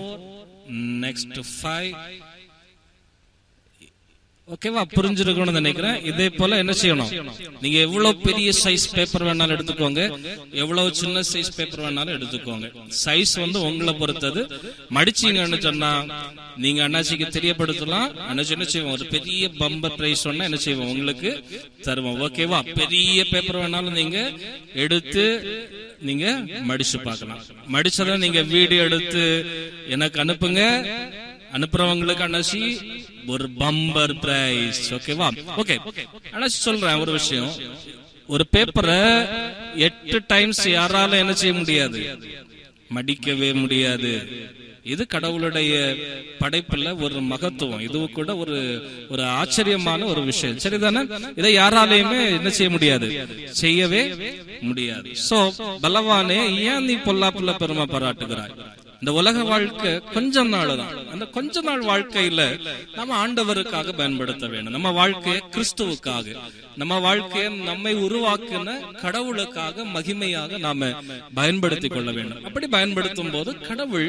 நெக்ஸ்ட் 5. ஓகேவா? புரிஞ்சிருக்கணும்னு நினைக்கிறேன். இதே போல என்ன செய்யணும், நீங்க எவ்வளவு பெரிய சைஸ் பேப்பர் வேணாலும் எடுத்துக்கோங்க, எவ்வளவு சின்ன சைஸ் பேப்பர் வேணாலும் எடுத்துக்கோங்க. சைஸ் உங்களை பொறுத்தது. மடிச்சீங்கன்னு சொன்னா நீங்க அண்ணாச்சிக்கு தெரியப்படுத்தலாம். அண்ணாச்சி என்ன செய்வோம், ஒரு பெரிய பம்பர் பிரைஸ் சொன்னா என்ன செய்வோம், உங்களுக்கு தருவோம். ஓகேவா? பெரிய பேப்பர் வேணாலும் நீங்க எடுத்து நீங்க மடிச்சு பார்க்கலாம். மடிச்சதை நீங்க வீடியோ எடுத்து எனக்கு அனுப்புங்க. அனுப்புறவங்களுக்கு அண்ணாச்சி ஒரு பம்பர் பிரைஸ். ஓகேவா? ஓகே, அண்ணாச்சி சொல்றேன் ஒரு விஷயம். ஒரு பேப்பரை 8 டைம்ஸ் யாரால என்ன செய்ய முடியாது, மடிக்கவே முடியாது. இது கடவுளுடைய படைப்புல ஒரு மகத்துவம். இது கூட ஒரு ஆச்சரியமான ஒரு விஷயம். சரிதானே? இதை யாராலையுமே என்ன செய்ய முடியாது, செய்யவே முடியாது. சோ பலவானே, ஏன் நீ பொல்லாப்புல பெருமை பாராட்டுகிறாய்? இந்த உலக வாழ்க்கை கொஞ்ச நாள் தான். அந்த கொஞ்ச நாள் வாழ்க்கையில நம்ம ஆண்டவருக்காக பயன்படுத்த வேண்டும். நம்ம வாழ்க்கையை கிறிஸ்துவுக்காக, நம்ம வாழ்க்கையை நம்மை உருவாக்கின கடவுளுக்காக மகிமையாக நாம பயன்படுத்தி கொள்ள வேண்டும். அப்படி பயன்படுத்தும் போது கடவுள்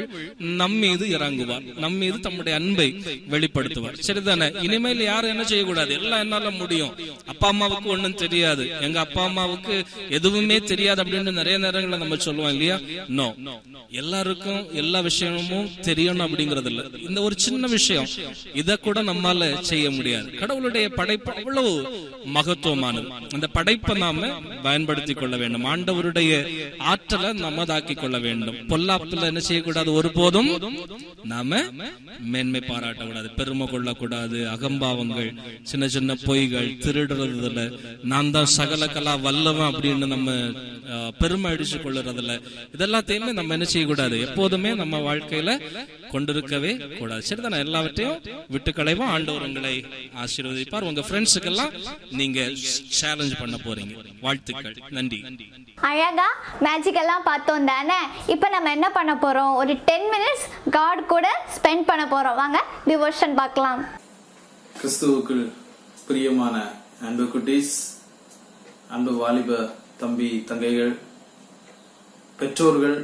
நம் மீது இறங்குவார், நம் மீது தம்முடைய அன்பை வெளிப்படுத்துவார். சரிதானே? இனிமேல் யாரும் என்ன செய்யக்கூடாது, எல்லாம் என்னால முடியும், அப்பா அம்மாவுக்கு ஒண்ணும் தெரியாது, எங்க அப்பா அம்மாவுக்கு எதுவுமே தெரியாது அப்படின்னு நிறைய நேரங்களில் நம்ம சொல்லுவோம் இல்லையா? நோ, எல்லாருக்கும் எல்லா விஷயமும் தெரியணும் அப்படிங்கறது இல்ல. இந்த ஒரு சின்ன விஷயம், இத கூட நம்மால செய்ய முடியாது. கடவுளுடைய படைப்பு அவ்வளவு மகத்துவமானது. அந்த படைப்பை நாம பயன்படுத்தி கொள்ள வேண்டும். ஆண்டவருடைய ஆற்றலை நமதாக்கி கொள்ள வேண்டும். பொல்லாப்புல என்ன செய்யக்கூடாது, ஒருபோதும் நாம மேன்மை பாராட்டக்கூடாது, பெருமை கொள்ளக்கூடாது. அகம்பாவங்கள், சின்ன சின்ன பொய்கள், திருடுறதுல, நான் தான் சகல கலா வல்லவன் அப்படின்னு நம்ம பெருமை அடிச்சு கொள்ளுறதுல, இதெல்லாத்தையுமே நம்ம என்ன செய்யக்கூடாது, எப்போதுமே நம்ம வாழ்க்கையில கொண்டிருக்கவே கூடாது. சரிதானே? எல்லாவற்றையும் விட்டு களைவோம். ஆண்டவர் உங்களை ஆசீர்வதிப்பார். உங்க ஃப்ரெண்ட்ஸுக்கெல்லாம் நீங்க சேலஞ்ச் பண்ண போறீங்க. வாழ்த்துக்கள். நன்றி. அழகா மேஜிக் எல்லாம் பார்த்தோம் தானே? இப்போ நம்ம என்ன பண்ண போறோம், ஒரு 10 மினிட்ஸ் காட் கூட ஸ்பெண்ட் பண்ண போறோம். வாங்க டிவோஷன் பார்க்கலாம். கிறிஸ்துவுக்குள் பிரியமான அன்பு குட்டீஸ், அன்பு வாலிப தம்பி தங்கைகள், பெற்றோர்கள்,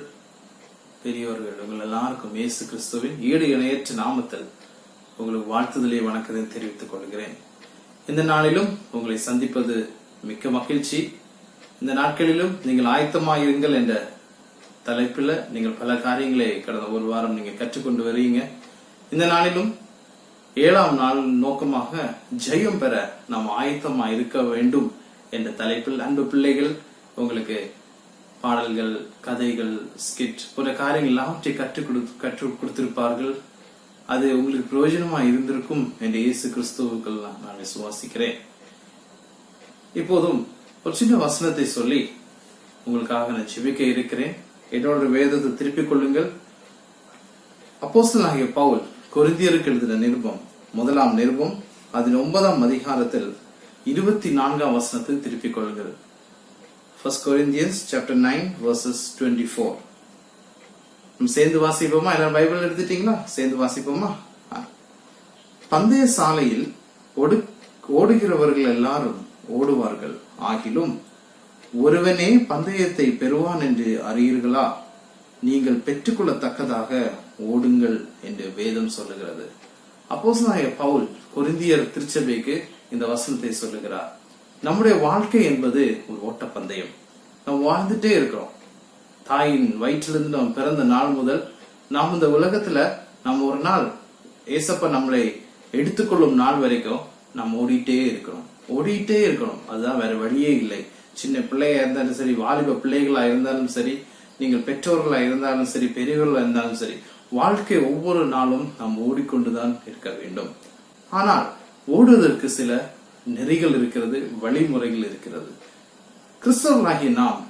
பெரியோர்கள், உங்கள் எல்லாருக்கும் இயேசு கிறிஸ்துவின் ஈடு இணையற்ற நாமத்தில் உங்களுக்கு வாழ்த்துதலை வணக்கத்தை தெரிவித்துக் கொள்கிறேன். இந்த நாளிலும் உங்களை சந்திப்பது மிக்க மகிழ்ச்சி. இந்த நாட்களிலும் நீங்கள் ஆயத்தமாயிருங்கள் என்ற தலைப்பில் நீங்கள் பல காரியங்களை கடந்த ஒரு வாரம் நீங்க கற்றுக்கொண்டு வருவீங்க. இந்த நாளிலும் 7ஆம் நாள் நோக்கமாக ஜெயம் பெற நாம் ஆயத்தமா இருக்க வேண்டும் என்ற தலைப்பில் அன்பு பிள்ளைகள் உங்களுக்கு பாடல்கள், கதைகள், ஸ்கிட் போன்ற காரியங்கள் எல்லாவற்றை கற்றுக் கொடுத்திருப்பார்கள். அது உங்களுக்கு பிரயோஜனமா இருந்திருக்கும் என்று இயேசு கிறிஸ்துவுக்குள் நான் விசுவாசிக்கிறேன். இப்போதும் ஒரு சின்ன வசனத்தை சொல்லி உங்களுக்காக நான் ஜெபிக்க இருக்கிறேன். என்னோட வேதத்தை திருப்பிக் கொள்ளுங்கள். அப்போஸ்தலனாகிய பவுல் கொரிந்தியருக்கு எழுதின நிருபம், 1ஆம் நிருபம், அதில் 9ஆம் அதிகாரத்தில் 24ஆம் வசனத்தை திருப்பிக் கொள்ளுங்கள். 1 Corinthians chapter 9 verses 24. சேர்ந்து வாசிப்போமா? எல்லாரும் பைபிள் எடுத்துட்டீங்களா? சேர்ந்து வாசிப்போமா? பந்தய சாலையில் ஓடுகிறவர்கள் எல்லாரும் ஓடுவார்கள், ஆகிலும் ஒருவனே பந்தயத்தை பெறுவான் என்று அறியீர்களா? நீங்கள் பெற்றுக்கொள்ளத்தக்கதாக ஓடுங்கள் என்று வேதம் சொல்லுகிறது. அப்போஸ்தலனாகிய பவுல் கொரிந்தியர் திருச்சபைக்கு இந்த வசனத்தை சொல்லுகிறார். நம்முடைய வாழ்க்கை என்பது ஒரு ஓட்டப்பந்தயம். நம்ம வாழ்ந்துட்டே இருக்கிறோம். தாயின் வயிற்றிலிருந்து நம்ம பிறந்த நாள் முதல் நாம் இந்த உலகத்துல நம்ம ஒரு நாள் ஏசப்பா நம்மளை எடுத்துக்கொள்ளும் நாள் வரைக்கும் நம்ம ஓடிட்டே இருக்கணும். அதுதான் வேற வழியே இல்லை. சின்ன பிள்ளையா இருந்தாலும் சரி, வாலிப பிள்ளைகளா இருந்தாலும் சரி, நீங்கள் பெற்றோர்களா இருந்தாலும் சரி, பெரியவர்களா இருந்தாலும் சரி, வாழ்க்கை ஒவ்வொரு நாளும் நாம் ஓடிக்கொண்டுதான் இருக்க வேண்டும். ஆனால் ஓடுவதற்கு சில நெறிகள் இருக்கிறது, வழிமுறைகள் இருக்கிறது. கிறிஸ்தவர்களாகிய நாம்,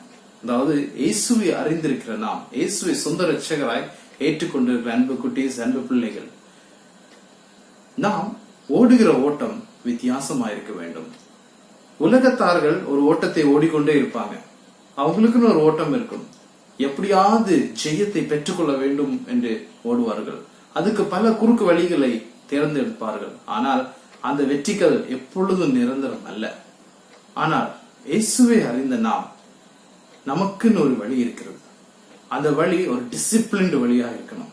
அதாவது இயேசுவை அறிந்திருக்கிற நாம், இயேசுவை சொந்த ரட்சகராய் ஏற்றுக்கொண்டிருக்கிற அன்பு குட்டீஸ், அன்பு பிள்ளைகள், நாம் ஓடுகிற ஓட்டம் வித்தியாசமா இருக்க வேண்டும். உலகத்தார்கள் ஒரு ஓட்டத்தை ஓடிக்கொண்டே இருப்பாங்க. அவங்களுக்குன்னு ஒரு ஓட்டம் இருக்கும். எப்படியாவது ஜெயத்தை பெற்றுக்கொள்ள வேண்டும் என்று ஓடுவார்கள். அதுக்கு பல குறுக்கு வழிகளை தேர்ந்தெடுப்பார்கள். ஆனால் அந்த வெற்றிகள் எப்பொழுதும் நிரந்தரம் அல்ல. ஆனால் இயேசுவை அறிந்த நாம், நமக்குன்னு ஒரு வழி இருக்கிறது. அந்த வழி ஒரு டிசிப்ளின்டு வழியா இருக்கணும்.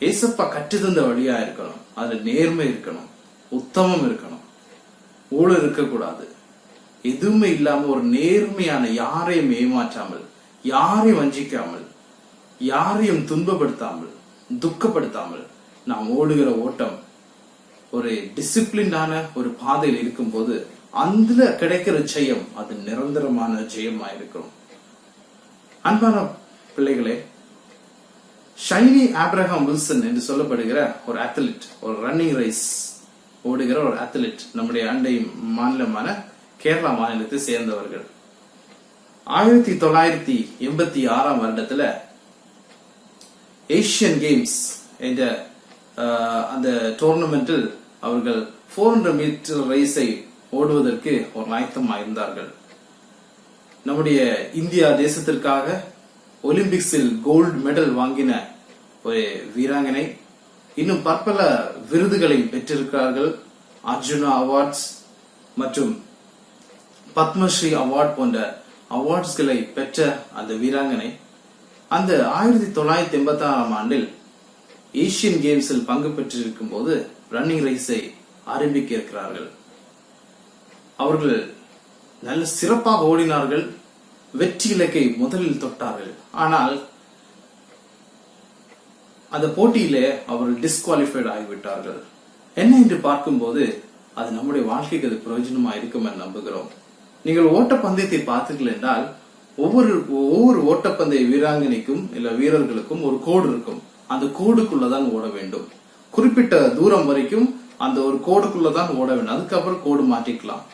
ஏசப்பா கற்றுத்தந்த வழியா இருக்கணும். அதுல நேர்மை இருக்கணும், உத்தமம் இருக்கணும், ஊழல் இருக்கக்கூடாது. எதுவுமே இல்லாம ஒரு நேர்மையான, யாரையும் ஏமாற்றாமல், யாரையும் வஞ்சிக்காமல், யாரையும் துன்பப்படுத்தாமல், துக்கப்படுத்தாமல் நாம் ஓடுகிற ஓட்டம் ஒரு டிசிப்ளினான ஒரு பாதையில் இருக்கும் போது அந்த கிடைக்கிற ஜெயம் அது நிரந்தரமான ஜெயமா இருக்கும். அன்பான பிள்ளைகளே, ஷைனி ஆப்ரஹாம் வில்சன் என்று சொல்லப்படுகிற ஒரு அத்லெட், ஒரு ரன்னிங் ரேஸ் ஓடுகிற ஒரு அத்லெட், நம்முடைய அண்டை மாநிலமான கேரளா மாநிலத்தை சேர்ந்தவர்கள். 1986 வருடத்துல ஏசியன் கேம்ஸ் என்ற அந்த டோர்னமெண்டில் அவர்கள் 400 மீட்டர் ரேஸை ஓடுவதற்கு ஒரு ஆயத்தமாயிருந்தார்கள். நம்முடைய இந்தியா தேசத்திற்காக ஒலிம்பிக்ஸில் கோல்டு மெடல் வாங்கின ஒரு வீராங்கனை, இன்னும் பற்பல விருதுகளை பெற்றிருக்கிறார்கள். அர்ஜுனா அவார்ட்ஸ் மற்றும் பத்மஸ்ரீ அவார்ட் போன்ற அவார்ட்ஸ்களை பெற்ற அந்த வீராங்கனை அந்த 1986 ஆண்டில் ஏசியன் கேம்ஸில் பங்கு பெற்றிருக்கும் போது ரன்னிங் ரேஸை ஆரம்பிக்க இருக்கிறார்கள். அவர்கள் நல்ல சிறப்பாக ஓடினார்கள், வெற்றி இலக்கை முதலில் தொட்டார்கள். ஆனால் அந்த போட்டியிலே அவர்கள் டிஸ்குவாலிஃபைட் ஆகிவிட்டார்கள். என்ன என்று பார்க்கும்போது அது நம்முடைய வாழ்க்கைக்கு அது பிரயோஜனமா இருக்கும் என்று நம்புகிறோம். நீங்கள் ஓட்டப்பந்தயத்தை பார்த்தீர்கள் என்றால் ஒவ்வொரு ஓட்டப்பந்தய வீராங்கனைக்கும் இல்ல வீரர்களுக்கும் ஒரு கோடு இருக்கும். அந்த கோடுக்குள்ளதான் ஓட வேண்டும். குறிப்பிட்ட தூரம் வரைக்கும் அந்த ஒரு கோடுக்குள்ளதான் ஓட வேண்டும். அதுக்கப்புறம் கோடு மாற்றிக்கலாம்.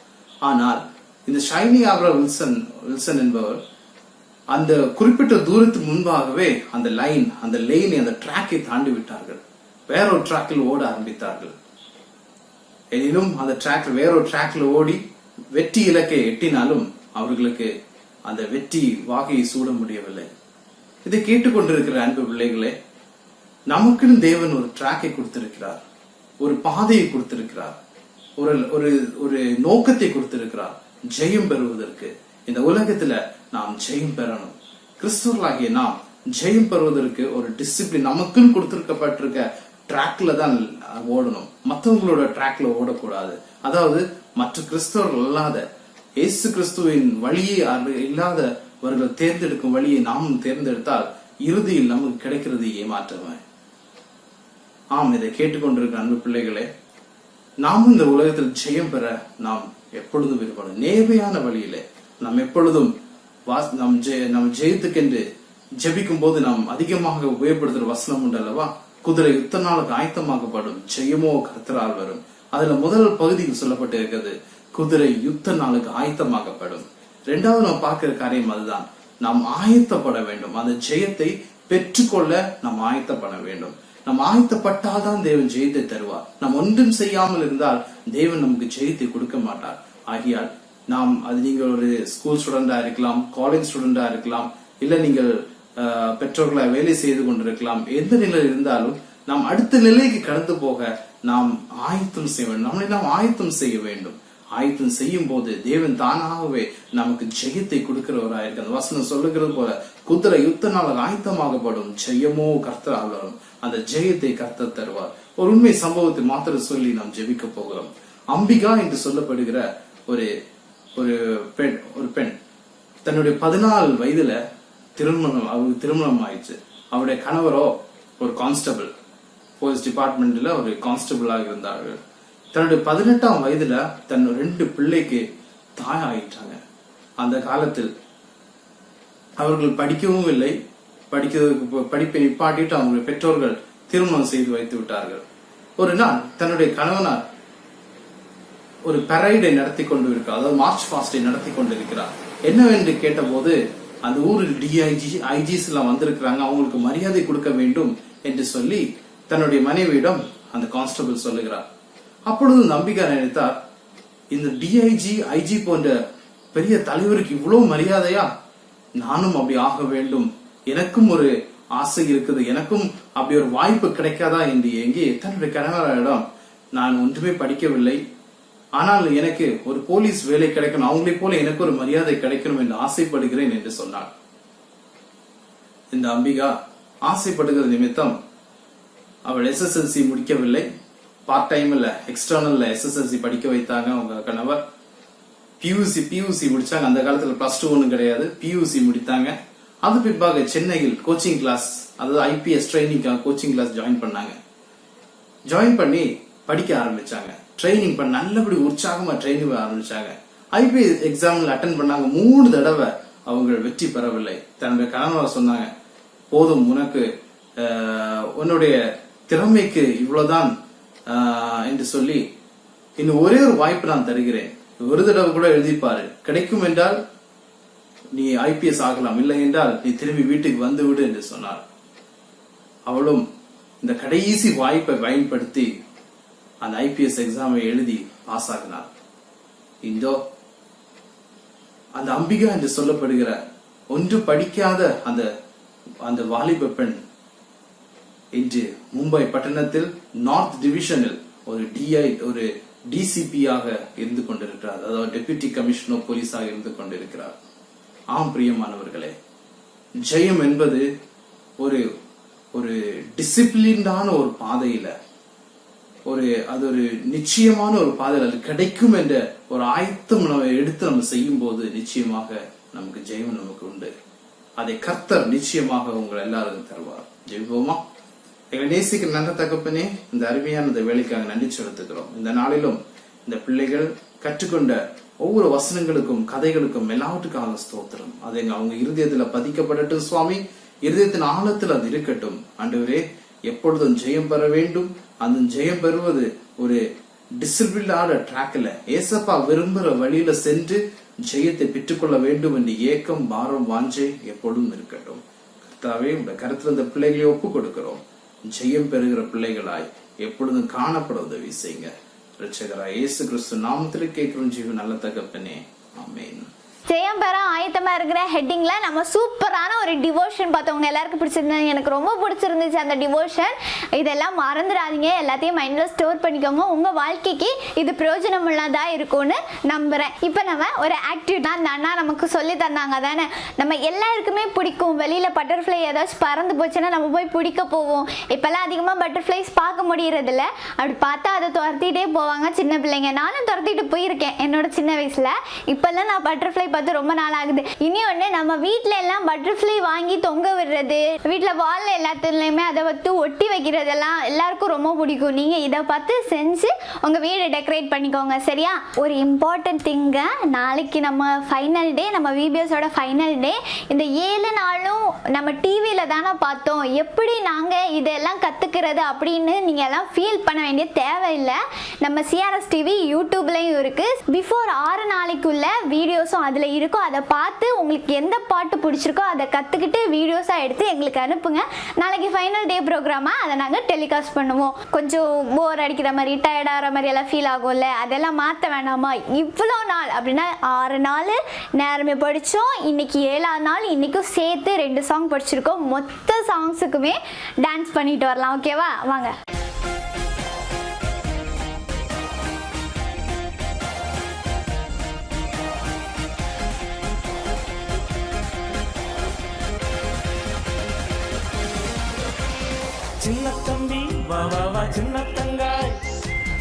ஆனால் இந்த ஷைனி ஆப்ரஹாம் வில்சன் என்பவர் அந்த குறிப்பிட்ட தூரத்துக்கு முன்பாகவே அந்த லைனை அந்த ட்ராக்கை தாண்டி விட்டார்கள். வேற ஒரு ட்ராக்கில் ஓட ஆரம்பித்தார்கள். எனினும் அந்த ட்ராக் வேற ஒரு ட்ராக்ல ஓடி வெற்றி இலக்கை எட்டினாலும் அவர்களுக்கு அந்த வெற்றி வாகையை சூட முடியவில்லை. இதை கேட்டுக்கொண்டிருக்கிற அன்பு பிள்ளைகளே, நமக்குன்னு தேவன் ஒரு ட்ராக்கை கொடுத்திருக்கிறார், ஒரு பாதையை கொடுத்திருக்கிறார், ஒரு நோக்கத்தை கொடுத்திருக்கிறார். ஜெயம் பெறுவதற்கு இந்த உலகத்துல நாம் ஜெயம் பெறணும். கிறிஸ்துவர்களாகிய நாம் ஜெயம் பெறுவதற்கு ஒரு டிசிப்ளின் நமக்குன்னு கொடுத்திருக்கப்பட்டிருக்க ட்ராக்ல தான் ஓடணும். மற்றவங்களோட ட்ராக்ல ஓடக்கூடாது. அதாவது மற்ற கிறிஸ்தவர்கள் அல்லாத இயேசு கிறிஸ்துவின் வழியை இல்லாதவர்கள் தேர்ந்தெடுக்கும் வழியை நாமும் தேர்ந்தெடுத்தால் இறுதியில் நமக்கு கிடைக்கிறது ஏமாற்றமே. ஆம், இதை கேட்டுக்கொண்டிருக்கிற அன்பு பிள்ளைகளே, நாமும் இந்த உலகத்தில் ஜெயம் பெற நாம் எப்பொழுதும் விரும்பணும். நேர்மையான வழியிலே நாம் எப்பொழுதும் நம் ஜெயத்துக்கென்று ஜெபிக்கும் போது நாம் அதிகமாக உபயோகப்படுத்துற வசனம் உண்டு அல்லவா? குதிரை யுத்த நாளுக்கு ஆயத்தமாக்கப்படும், ஜெயமோ கர்த்தரால் வரும். அதுல முதல் பகுதியில் சொல்லப்பட்டு இருக்கிறது, குதிரை யுத்த நாளுக்கு ஆயத்தமாக்கப்படும். இரண்டாவது நாம் பார்க்கிற காரியம் அதுதான், நாம் ஆயத்தப்பட வேண்டும். அந்த ஜெயத்தை பெற்றுக்கொள்ள நாம் ஆயத்தப்பட வேண்டும். நாம் ஆயத்தப்பட்டால்தான் தேவன் ஜெயத்தை தருவார். நாம் ஒன்றும் செய்யாமல் இருந்தால் தேவன் நமக்கு ஜெயத்தை கொடுக்க மாட்டார். ஆகியால் நாம் அது நீங்கள் ஒரு ஸ்கூல் ஸ்டூடெண்டா இருக்கலாம், காலேஜ் ஸ்டூடெண்டா இருக்கலாம், இல்ல நீங்கள் பெற்றோர்களை வேலை செய்து கொண்டிருக்கலாம். எந்த நிலையில் இருந்தாலும் நாம் அடுத்த நிலைக்கு கடந்து போக நாம் ஆயத்தம் செய்ய வேண்டும். நம்மளை நாம் ஆயத்தம் செய்ய வேண்டும். ஆயத்தம் செய்யும் போது தேவன் தானாகவே நமக்கு ஜெயத்தை கொடுக்கிறவராயிருக்கு. அந்த வசனம் சொல்லுகிறது போல, குதிரை யுத்த நாள் ஆயத்தமாகப்படும், ஜெயமோ கர்த்தரால் வரும். அந்த ஜெயத்தை கர்த்தர் தருவார். ஒரு உண்மை சம்பவத்தை மாத்திரம் சொல்லி நாம் ஜெபிக்க போகிறோம். அம்பிகா என்று சொல்லப்படுகிற ஒரு பெண் தன்னுடைய 14 வயதுல அவருக்கு திருமணம் ஆயிடுச்சு. அவருடைய கணவரோ ஒரு கான்ஸ்டபிள், போலீஸ் டிபார்ட்மெண்ட்ல ஒரு கான்ஸ்டபிளாக இருந்தார்கள். தன்னுடைய 18ஆம் வயதுல தன் 2 பிள்ளைக்கு தாய் ஆயிட்டாங்க. அந்த காலத்தில் அவர்கள் படிக்கவும் இல்லை. படிப்பை நிப்பாட்டிட்டு அவங்களுடைய பெற்றோர்கள் திருமணம் செய்து வைத்து விட்டார்கள். ஒரு நாள் தன்னுடைய கணவனார் ஒரு பரேடை நடத்தி கொண்டு இருக்கிறார், அதாவது மார்ச் பாஸ்டை நடத்தி கொண்டிருக்கிறார். என்னவென்று கேட்ட போது, அந்த ஊரில் ஐஜிஸ் எல்லாம் வந்திருக்கிறாங்க, அவங்களுக்கு மரியாதை கொடுக்க வேண்டும் என்று சொல்லி தன்னுடைய மனைவியிடம் அந்த கான்ஸ்டபிள் சொல்லுகிறார். அப்பொழுது நம்பிக்கை நினைத்தார், இந்த ஐஜி போன்ற பெரிய தலைவருக்கு இவ்வளவு மரியாதையா, நானும் அப்படி ஆக வேண்டும் எனக்கும் ஒரு ஆசை இருக்குது, எனக்கும் அப்படி ஒரு வாய்ப்பு கிடைக்காதா என்று எங்கே தன்னுடைய கணவரிடம் நான் ஒன்றுமே படிக்கவில்லை, ஆனால் எனக்கு ஒரு போலீஸ் வேலை கிடைக்கணும், அவங்களை போல எனக்கு ஒரு மரியாதை கிடைக்கணும் என்று ஆசைப்படுகிறேன் என்று சொன்னாள். இந்த அம்பிகா ஆசைப்படுகிற நிமித்தம் அவள் SSLC முடிக்கவில்லை, பார்ட் டைம்ல எக்ஸ்டர்னல்ல SSLC படிக்க வைத்தாங்க அவங்க கணவர். PUC முடிச்சாங்க. அந்த காலத்துல +2 ஒன்றும் கிடையாது, PUC முடித்தாங்க. அது பிற்பாக சென்னையில் கோச்சிங் கிளாஸ், அதாவது IPS ட்ரைனிங்காக கோச்சிங் கிளாஸ் ஜாயின் பண்ணாங்க. ஜாயின் பண்ணி படிக்க ஆரம்பிச்சாங்க. ட்ரைனிங் பண்ண நல்லபடி உற்சாகமா ட்ரைனிங் ஆரம்பிச்சாங்க. IPS எக்ஸாம்ல அட்டன் பண்ணாங்க. 3 தடவை அவங்க வெற்றி பெறவில்லை. தன்னுடைய கணவர் சொன்னாங்க, போதும், உனக்கு உன்னுடைய திறமைக்கு இவ்வளவுதான் என்று சொல்லி இன்னும் ஒரே ஒரு வாய்ப்பு நான் தருகிறேன், ஒரு தடவை கூட எழுதிப்பாரு, கிடைக்கும் என்றால் நீ IPS ஆகலாம், இல்லை என்றால் நீ திரும்பி வீட்டுக்கு வந்து விடு என்று சொன்னார். அவளும் இந்த கடைசி வாய்ப்பை பயன்படுத்தி அந்த IPS எக்ஸாமை எழுதி பாஸ் ஆகினார். இந்தோ அந்த அம்பிகா என்று சொல்லப்படுகிற ஒன்று படிக்காத அந்த வாலிப பெண் இன்று மும்பை பட்டணத்தில் நார்த் டிவிஷனில் ஒரு DCP ஆக இருந்து கொண்டிருக்கிறார், அதாவது டெபுட்டி கமிஷனர் போலீஸாக இருந்து கொண்டிருக்கிறார். ஆம் பிரியமானவர்களே, ஜெயம் என்பது ஒரு டிசிப்ளின்டான ஒரு பாதையில அது ஒரு நிச்சயமான ஒரு பாதையில் அது கிடைக்கும் என்ற ஒரு ஆயத்தம் நம்ம எடுத்து நம்ம செய்யும் போது நிச்சயமாக நமக்கு ஜெயம் நமக்கு உண்டு. அதை கர்த்தர் நிச்சயமாக உங்களை எல்லாரும் தருவார். ஜெயிப்போமா? எங்களை நேசிக்கிற நல்ல தகப்பனே, இந்த அருமையான இந்த வேலைக்காக நன்றி செலுத்துகிறோம். இந்த நாளிலும் இந்த பிள்ளைகள் கற்றுக்கொண்ட ஒவ்வொரு வசனங்களுக்கும் கதைகளுக்கும் எல்லாவற்றுக்காக ஸ்தோத்திரம். அதை அவங்க இருதயத்துல பதிக்கப்படட்டும் சுவாமி, இருதயத்தின் ஆழத்தில் அது இருக்கட்டும். ஆண்டவரே, எப்பொழுதும் ஜெயம் பெற வேண்டும். அந்த ஜெயம் பெறுவது ஒரு டிசிப்ளினான ட்ராக்ல ஏசப்பா விரும்புகிற வழியில சென்று ஜெயத்தை பெற்றுக்கொள்ள வேண்டும் என்று ஏக்கம், பாரம், வாஞ்சை எப்பொழுதும் இருக்கட்டும். கர்த்தாவே, உங்க கருத்துல இந்த பிள்ளைகளை ஒப்பு கொடுக்கிறோம். ஜெயம் பெறுகிற பிள்ளைகளாய் எப்பொழுதும் காணப்பட உதவி செய்யுங்க. ரட்சகராய் இயேசு கிறிஸ்து நாமத்தில் கேட்கிறோம் ஜீவன் நல்ல தகப்பனே, ஆமென். ஜெயம் பெற ஆயத்தமா இருக்கிற ஹெட்டிங்ல நம்ம சூப்பரான ஒரு டிவோஷன் பார்த்தவங்க எல்லாருக்கும் பிடிச்சிருந்தாங்க. எனக்கு ரொம்ப பிடிச்சிருந்துச்சு அந்த டிவோஷன். இதெல்லாம் மறந்துடாதீங்க, எல்லாத்தையும் மைண்ட்ல ஸ்டோர் பண்ணிக்கோங்க. உங்க வாழ்க்கைக்கு இது பிரயோஜனம் உள்ளதா இருக்கும்னு நம்புறேன். இப்போ நம்ம ஒரு ஆக்டிவிட்டி அந்த அண்ணா நமக்கு சொல்லி தந்தாங்க தானே, நம்ம எல்லாருக்குமே பிடிக்கும். வெளியில பட்டர்ஃப்ளை ஏதாச்சும் பறந்து போச்சுன்னா நம்ம போய் பிடிக்க போவோம். இப்பெல்லாம் அதிகமா பட்டர்ஃப்ளைஸ் பார்க்க முடியறது இல்ல. அப்படி பார்த்தா அதை துரத்திட்டே போவாங்க சின்ன பிள்ளைங்க. நானும் துரத்திட்டு போயிருக்கேன் என்னோட சின்ன வயசுல. இப்பெல்லாம் நான் பட்டர்ஃப்ளை பார்த்து ரொம்ப நாள் ஆகுது. இனி ஒன்று, நம்ம வீட்டில் எல்லாம் பட்டர்ஃப்ளை வாங்கி தொங்க விடுறது, வீட்டில் வால்ல எல்லாத்துலேயுமே அதை வந்து ஒட்டி வைக்கிறதெல்லாம் எல்லாருக்கும் ரொம்ப பிடிக்கும். நீங்கள் இதை பார்த்து செஞ்சு உங்கள் வீடை டெக்கரேட் பண்ணிக்கோங்க, சரியா? ஒரு இம்பார்ட்டன்ட் திங்க, நாளைக்கு நம்ம ஃபைனல் டே, நம்ம VBSோட ஃபைனல் டே. இந்த 7 நாளும் நம்ம டிவியில் தானே பார்த்தோம். எப்படி நாங்கள் இதெல்லாம் கற்றுக்கிறது அப்படின்னு நீங்கள் எல்லாம் ஃபீல் பண்ண வேண்டிய தேவையில்லை. நம்ம CRS TV யூடியூப்லேயும் இருக்குது. பிஃபோர் 6 நாளைக்குள்ள வீடியோஸும் அதில் இருக்கும். அதை பார்த்து உங்களுக்கு எந்த பாட்டு பிடிச்சிருக்கோ அதை கற்றுக்கிட்டு வீடியோஸாக எடுத்து எங்களுக்கு அனுப்புங்க. நாளைக்கு ஃபைனல் டே ப்ரோக்ராமாக அதை நாங்கள் டெலிகாஸ்ட் பண்ணுவோம். கொஞ்சம் போர் அடிக்கிற மாதிரி, டயர்ட் ஆகிற மாதிரி எல்லாம் ஃபீல் ஆகும்ல, அதெல்லாம் மாற்ற வேண்டாமா? இவ்வளோ நாள் அப்படின்னா 6 நாள் நேரமே படித்தோம். இன்னைக்கு 7ஆவது நாள். இன்றைக்கும் சேர்த்து 2 சாங் படிச்சிருக்கோம். மொத்த சாங்ஸுக்குமே டான்ஸ் பண்ணிட்டு வரலாம். ஓகேவா? வாங்க. சின்ன தம்பி வா வா வா சின்ன தங்காய்,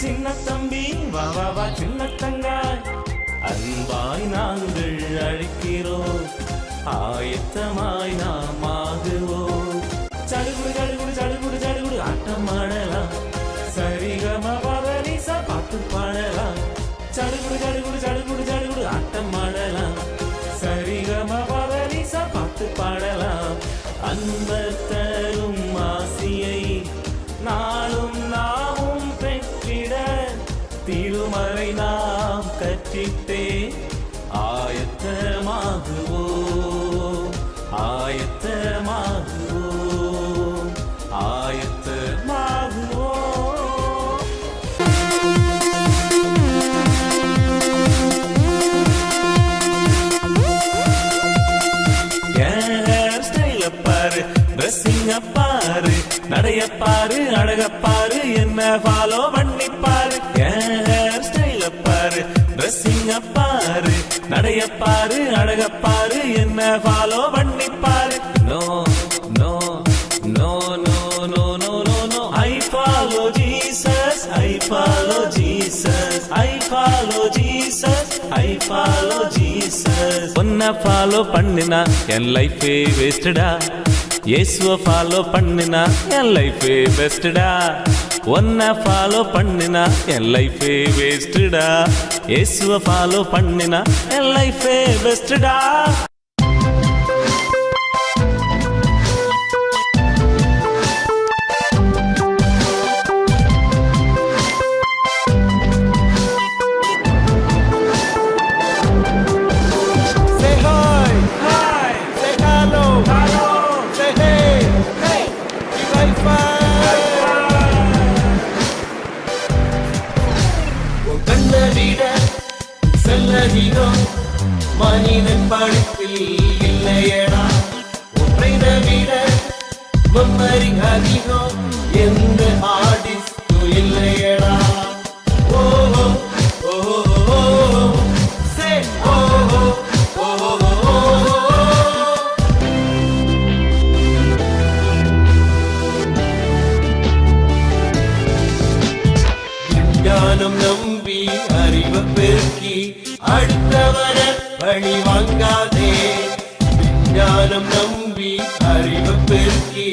சின்ன தம்பி வா வா வா சின்ன தங்காய், அன்பாய் நாங்கள் அழைக்கிறோம், ஆயத்தமாய் நாம் ஆகுவோம். சடுகுடு சடுகுடு சடுகுடு சடுகுடு ஆட்டம் ஆடலாம், சரிகம பவனிச பாட்டு பாடலாம். சடுகுடு சடுகுடு சடுகுடு சடுகுடு ஆட்டம் ஆடலாம், சரிகம பவனிச பாட்டு பாடலாம். அன்பர் தரும் ஆசியை நாளும் நாமும் பெற்றிட திருமறை நாம் கற்றிட்டே ஆயத்தமாகுவோம், ஆயத்தமாகுவோம், ஆயத்தமாகுவோம். ஹேர் ஸ்டைல நடையப்பாரு அழகப்பாரு என்ன ஃபாலோ பண்ணிப்பாரு ஹேர் ஸ்டைல பாரு ட்ரெஸ்ஸிங் பாரு நடையப்பாரு அழகப்பாரு என்ன ஃபாலோ பண்ணிப்பாரு no no no no no no no no I follow Jesus I follow Jesus I follow Jesus I follow Jesus ஒன்ன ஃபாலோ பண்ணினா என் லைஃபே வேஸ்டடா இயேசுவை ஃபாலோ பண்ணினா என் லைஃபே பெஸ்டடா ஒன்ன ஃபாலோ பண்ணினா என் லைஃபே வேஸ்டடா இயேசுவை ஃபாலோ பண்ணினா என் லைஃபே பெஸ்டடா மனிதன் படைப்பில் இல்லையடா ஒன்றை விட மெமரி அதிகம் எந்த ஆர்டிஸ்ட் இல்லையடா ஓஹோ ஓஹோ சே ஓஹோ ஓஹோ விஞ்ஞானம் நம்பி அறிவை பெருக்கி அடுத்தவர பழி வாங்காதே விஞ்ஞானம் நம்பி அறிவு பெருக்கி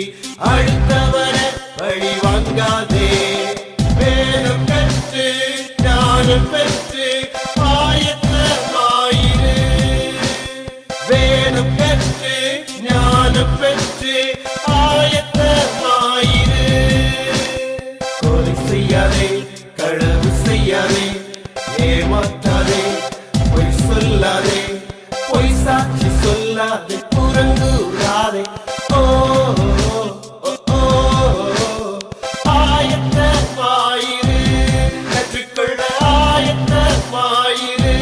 அடுத்தவர பழி வாங்காதே வேதம் கற்று ஞானம் பெற்று ஆயத்தமாயிரு வேதம் கற்று ஞானம் பெற்று ஆயத்தமாயிரு கொலை செய்யாதே களவு செய்யாதே ஏமாற்றாதே பொய் சொல்லாதே பொய் சாட்சி சொல்லாதே புறங்கூறாதே ஓ ஆயத்தமாயிரு கற்றுக்கொள்ள ஆயத்தமாயிரு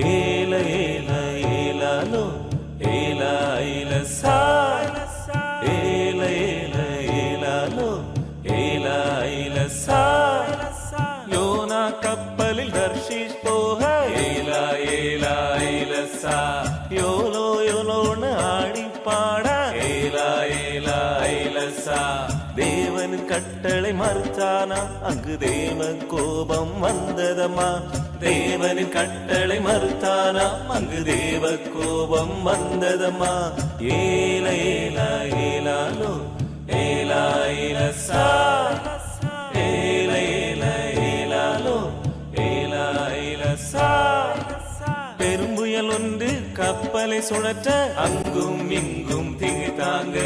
ஏல ஏல ஏலாலோ ஏலா ஐல சா ஏல ஏல ஏலாலோ ஏலா ஐல சா யோனா கப்பலில் தர்ஷீஷ் போக ஏலா ஏலா ஐல சா யோலோ யோலோன்னு ஆடி பாட ஏலா ஏலா ஐல சா தேவன் கட்டளை மறுத்தானா அங்கு தேவ கோபம் வந்ததம்மா தேவனின் கட்டளை மறுத்தானா அங்கு தேவ கோபம் வந்ததம்மா ஏல ஏல ஏலாலோ ஏலா ஏல சா ஏல ஏல ஏலாலோ ஏலா ஏல சா பெரும்புயல் ஒன்று கப்பலை சுழற்ற அங்கும் இங்கும் திகைத்தாங்க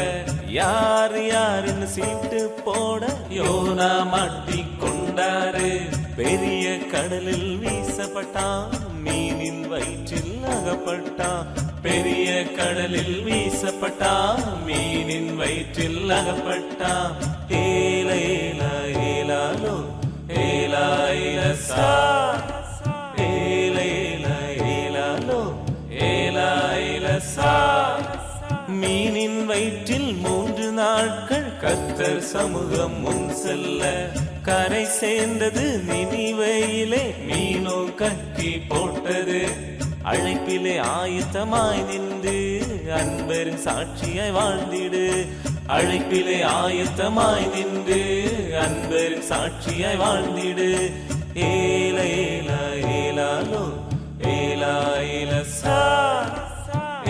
யார் யாருன்னு சீட்டு போட யோனா மாட்டிக்கொண்டாரு பெரிய கடலில் வீசப்பட்டான் மீனின் வயிற்றில் அகப்பட்டான் பெரிய கடலில் வீசப்பட்டான் மீனின் வயிற்றில் அகப்பட்டான் ஏல ஏல ஏலாலோ ஏலா ஏல சா ஏல ஏல ஏலாலோ ஏலா ஏல சா மீனின் வயிற்றில் 3 நாட்கள் கர்த்தர் சமூகம் முன் செல்ல கரை சேர்ந்தது நினிவேயிலே மீனோ கட்டி போட்டது அழைப்பிலே ஆயத்தமாய் நின்று அன்பரின் சாட்சியாய் வாழ்ந்திடு அழைப்பிலே ஆயத்தமாய் நின்று அன்பரின் சாட்சியாய் வாழ்ந்திடு ஏல ஏல ஏலாலோ ஏலா ஏல சா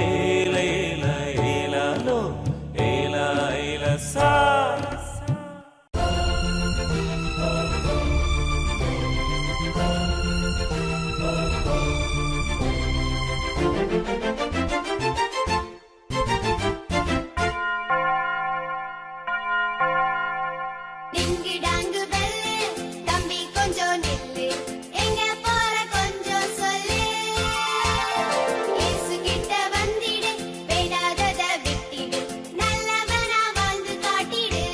ஏல ஏல ஏலாலோ ஏலா ஏல சா. டிங்கு டாங்கு பெல்லு, தம்பி கொஞ்சம் நில்லு, எங்க போற கொஞ்சம் சொல்லு. இயேசு கிட்ட வந்திடு, வேண்டாதத விட்டிடு, நல்லவனா வாழ்ந்து காட்டிடு.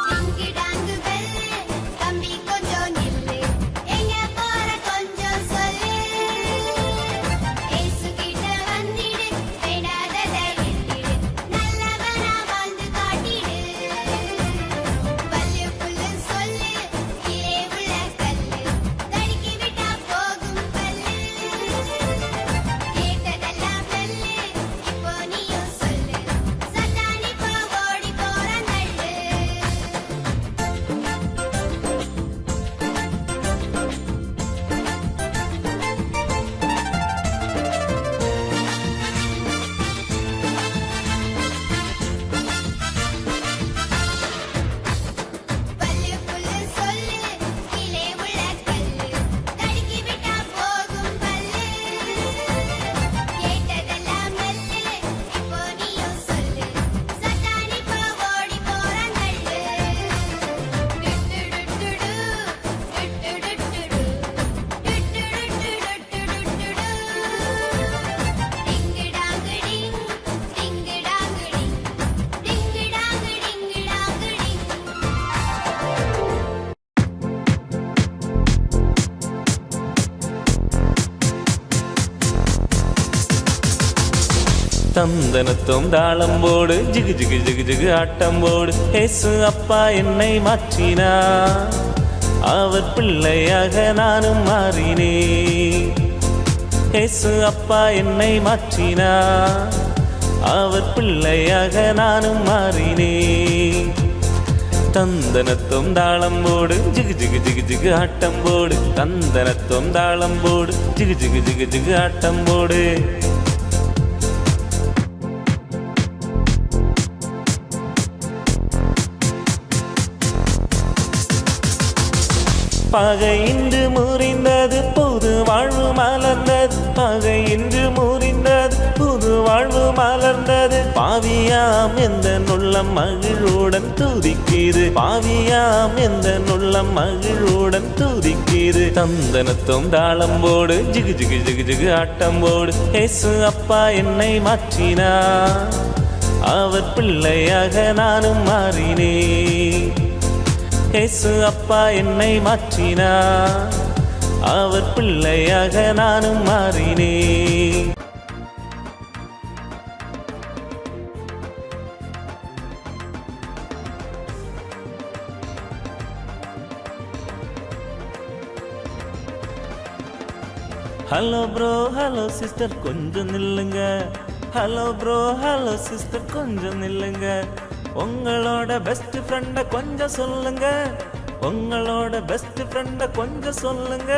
டிங்கு டாங்கு பெல்லு, தம்பி கொஞ்சம் நில்லு, எங்க போற கொஞ்சம் சொல்லு. இயேசு கிட்ட வந்திடு, வேண்டாதத விட்டிடு, நல்லவனா வாழ்ந்து காட்டிடு. பல்லு புல்லு சொல்லு, கீழே உள்ள கல்லு, தடுக்கி விட்டா போகும் பல்லு. கேட்டதெல்லாம் வெல்லு, இப்போ நீயும் சொல்லு, சத்தானி போ ஓடி போறான் தள்ளு. பல்லு புல்லு சொல்லு, கீழே உள்ள கல்லு, தடுக்கி விட்டா போகும் பல்லு. கேட்டதெல்லாம் வெல்லு, இப்போ நீயும் சொல்லு, சத்தானி போ ஓடி போறான் தள்ளு. டுட்டுடுட்டுடு, டுட்டுடுட்டுடு, டுட்டுடுட்டுடுட்டுடுடு. டிங்கு டாங்கு டிங், டிங்கு டாங்கு டிங், டிங்கு டாங்கு டிங்கு டாங்கு டிங். தந்தனத்தும் தாளம் போடு ஜிகு ஜிகு ஜிகு ஜிகு ஆட்டம் போடு. ஏசு அப்பா என்னை மாற்றினா, அவர் பிள்ளையாக நானும் மாறினேன். ஏசு அப்பா என்னை மாற்றினா, அவர் பிள்ளையாக நானும் மாறினேன். தந்தனத்தும் தாளம் போடு ஜிகு ஜிகு ஜிகு ஜிகு ஆட்டம் போடு. தந்தனத்தும் தாளம் போடு ஜிகு ஜிகு ஜிகு ஜிகு ஆட்டம் போடு. பகை இன்று முறிந்தது, புது வாழ்வு மலர்ந்தது. பகை இன்று முறிந்தது, புது வாழ்வு மலர்ந்தது. பாவியாம் எந்த நுள்ளம் மகிழ்வுடன் துதிக்கிறது. பாவியாம் எந்த நுள்ளம் மகிழ்வுடன் துதிக்கிறது. தந்தனத்தும் தாளம் போடு ஜிகு ஜிகு ஜிகு ஜிகு ஆட்டம் போடு. ஏசு அப்பா என்னை மாற்றினா, அவர் பிள்ளையாக நானும் மாறினேன். ஏசு அப்பா என்னை மாற்றினா, அவர் பிள்ளையாக நானும் மாறினேன். ஹலோ ப்ரோ, ஹலோ சிஸ்டர், கொஞ்சம் நில்லுங்க. ஹலோ ப்ரோ, ஹலோ சிஸ்டர், கொஞ்சம் நில்லுங்க. உங்களோட பெஸ்ட் ஃப்ரெண்ட கொஞ்சம் சொல்லுங்க. உங்களோட பெஸ்ட் ஃப்ரெண்ட கொஞ்சம் சொல்லுங்க.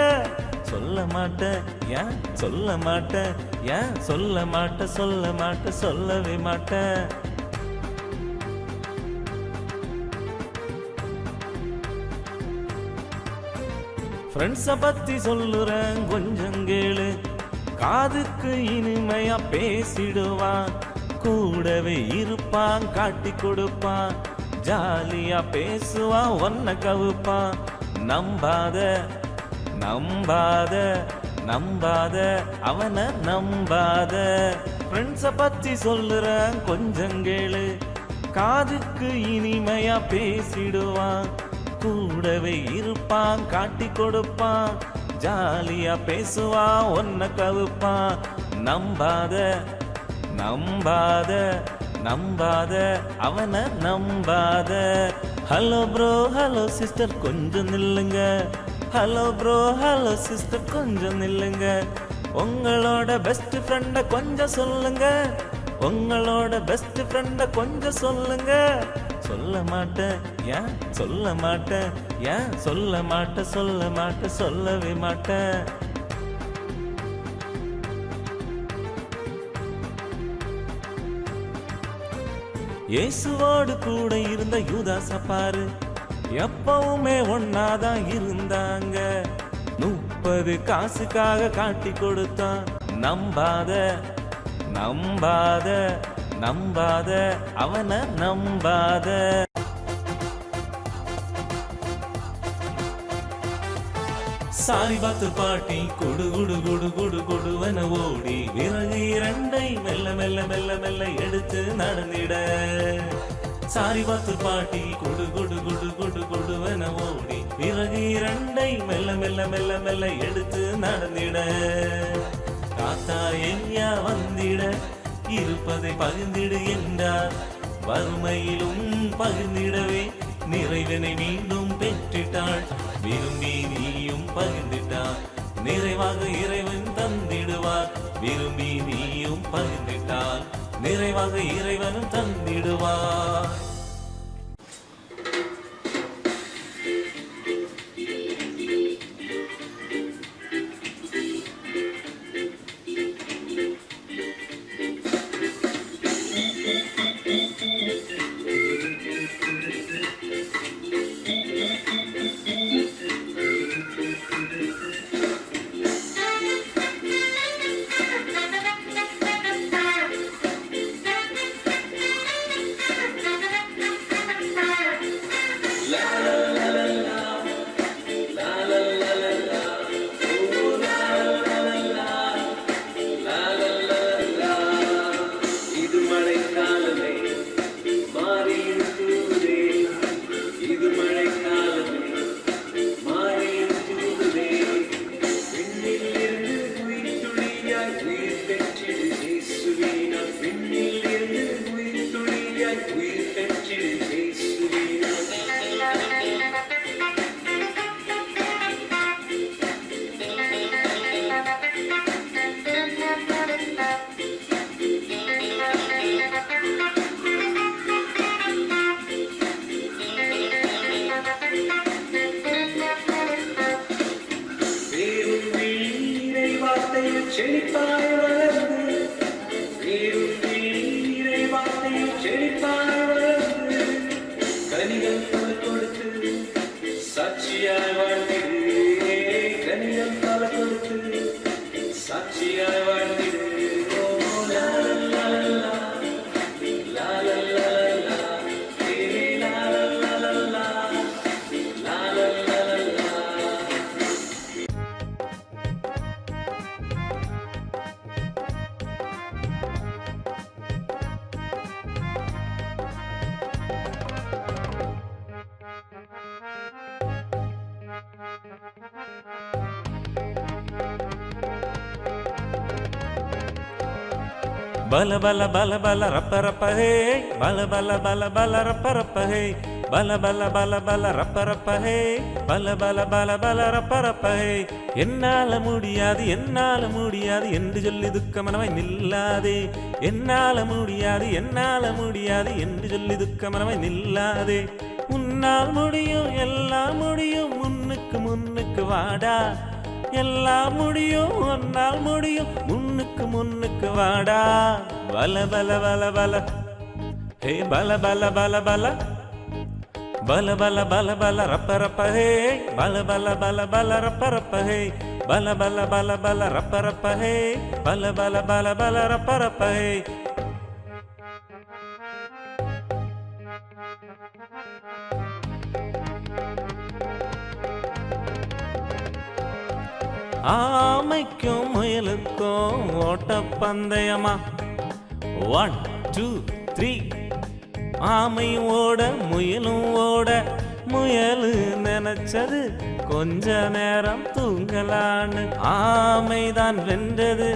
சொல்ல மாட்டேன் ஏன் சொல்ல மாட்டேன், ஏன் சொல்ல மாட்டேன், சொல்ல மாட்டேன், சொல்லவே மாட்டேன். ஃப்ரெண்ட்ஸை பத்தி சொல்லுறேன் கொஞ்சம் கேளு. காதுக்கு இனிமையா பேசிடுவான், கூடவே இருப்பான், காட்டி கொடுப்பான், ஜாலியா பேசுவான், ஒன்ன கவுப்பான். நம்பாத நம்பாத நம்பாத அவனை நம்பாத. ஃப்ரெண்ட்ஸை பத்தி சொல்லுறேன் கொஞ்சம் கேளு. காதுக்கு இனிமையா பேசிடுவான், கூடவே இருப்பான், காட்டி கொடுப்பான், ஜாலியா பேசுவான், ஒன்ன கவுப்பான். நம்பாத நம்பாத நம்பாத அவனை நம்பாத. ஹலோ ப்ரோ, ஹலோ சிஸ்டர், கொஞ்சம் நில்லுங்க. ஹலோ ப்ரோ, ஹலோ சிஸ்டர், கொஞ்சம் நில்லுங்க. உங்களோட பெஸ்ட் ஃப்ரெண்ட கொஞ்சம் சொல்லுங்க. உங்களோட பெஸ்ட் ஃப்ரெண்ட கொஞ்சம் சொல்லுங்க. சொல்ல மாட்டேன் ஏன் சொல்ல மாட்டேன் ஏன் சொல்ல மாட்டேன் சொல்ல மாட்டேன் சொல்லவே மாட்டேன். இயேசுவோடு கூட இருந்த யூதாச பாரு, எப்பவுமே ஒன்னாதான் இருந்தாங்க. 30 காசுக்காக காட்டி கொடுத்தான். நம்பாத நம்பாத நம்பாத அவனை நம்பாத. சாரி பாத்து பாட்டி குடு குடு குடு குடு குடுவன ஓடி விறகு 2 மெல்ல மெல்ல மெல்ல மெல்ல எடுத்து நடந்திட. சாரி பாத்து பாட்டி குடு குடு குடு குடு குடுவன ஓடி விறகு 2 மெல்ல மெல்ல மெல்ல மெல்ல எடுத்து நடந்திட. தாத்தா ஐயா வந்திட இருப்பதை பகிர்ந்திடு என்றார். வறுமையிலும் பகிர்ந்திடவே நிறைவினை மீண்டும் பெற்றிட்டாள். விரும்பி நீயும் பகிர்ந்திட்டார், நிறைவாக இறைவன் தந்திடுவார். விரும்பி நீயும் பகிர்ந்திட்டார், நிறைவாக இறைவனும் தந்திடுவார். செழிப்பாய் வளர்ந்து நீரும் நீரை வார்த்தையில் செழிப்பாய் வளர்ந்து கனிகள் பல கொடுத்து சாட்சியாய் வாழ்ந்திடு. கனிகள் பல கொடுத்து சாட்சியாய் வாழ்ந்திடு. பல பல பல பல ரப்ப ரப்ப ஹே பல பல பல பல ரப்ப ரப்ப ஹே பல பல பல பல ரப்ப ரப்ப ஹே பல பல பல பல ரப்ப ரப்ப ஹே. என்னால முடியாது என்னால முடியாது என்று சொல்லி துக்கமனவை நில்லாதே. என்னால முடியாது என்னால முடியாது என்று சொல்லி துக்கமனவை நில்லாதே. உன்னால் முடியும் எல்லாம் முடியும் முன்னுக்கு முன்னுக்கு வாடா. எல்லாம் முடியும் ஒன்னால் முடியும் முன்னுக்கு முன்னுக்கு வாடா. பல பல பல பல ஹே பல பல பல பல பல பல பல பல ரப்ப ரப்ப ஹே பல பல பல பல ரப்ப ரப்ப ஹே பல பல பல பல ரப்ப ரப்ப ஹே பல பல பல பல ரப்ப ரப்ப ஹே. ஆமைக்கும் முயலுக்கும் ஓட்டப்பந்தயமா 1 2 3. ஆமையும் ஓட முயலும் ஓட முயலு நினைச்சது கொஞ்ச நேரம் தூங்கலான்னு. ஆமைதான் வென்றது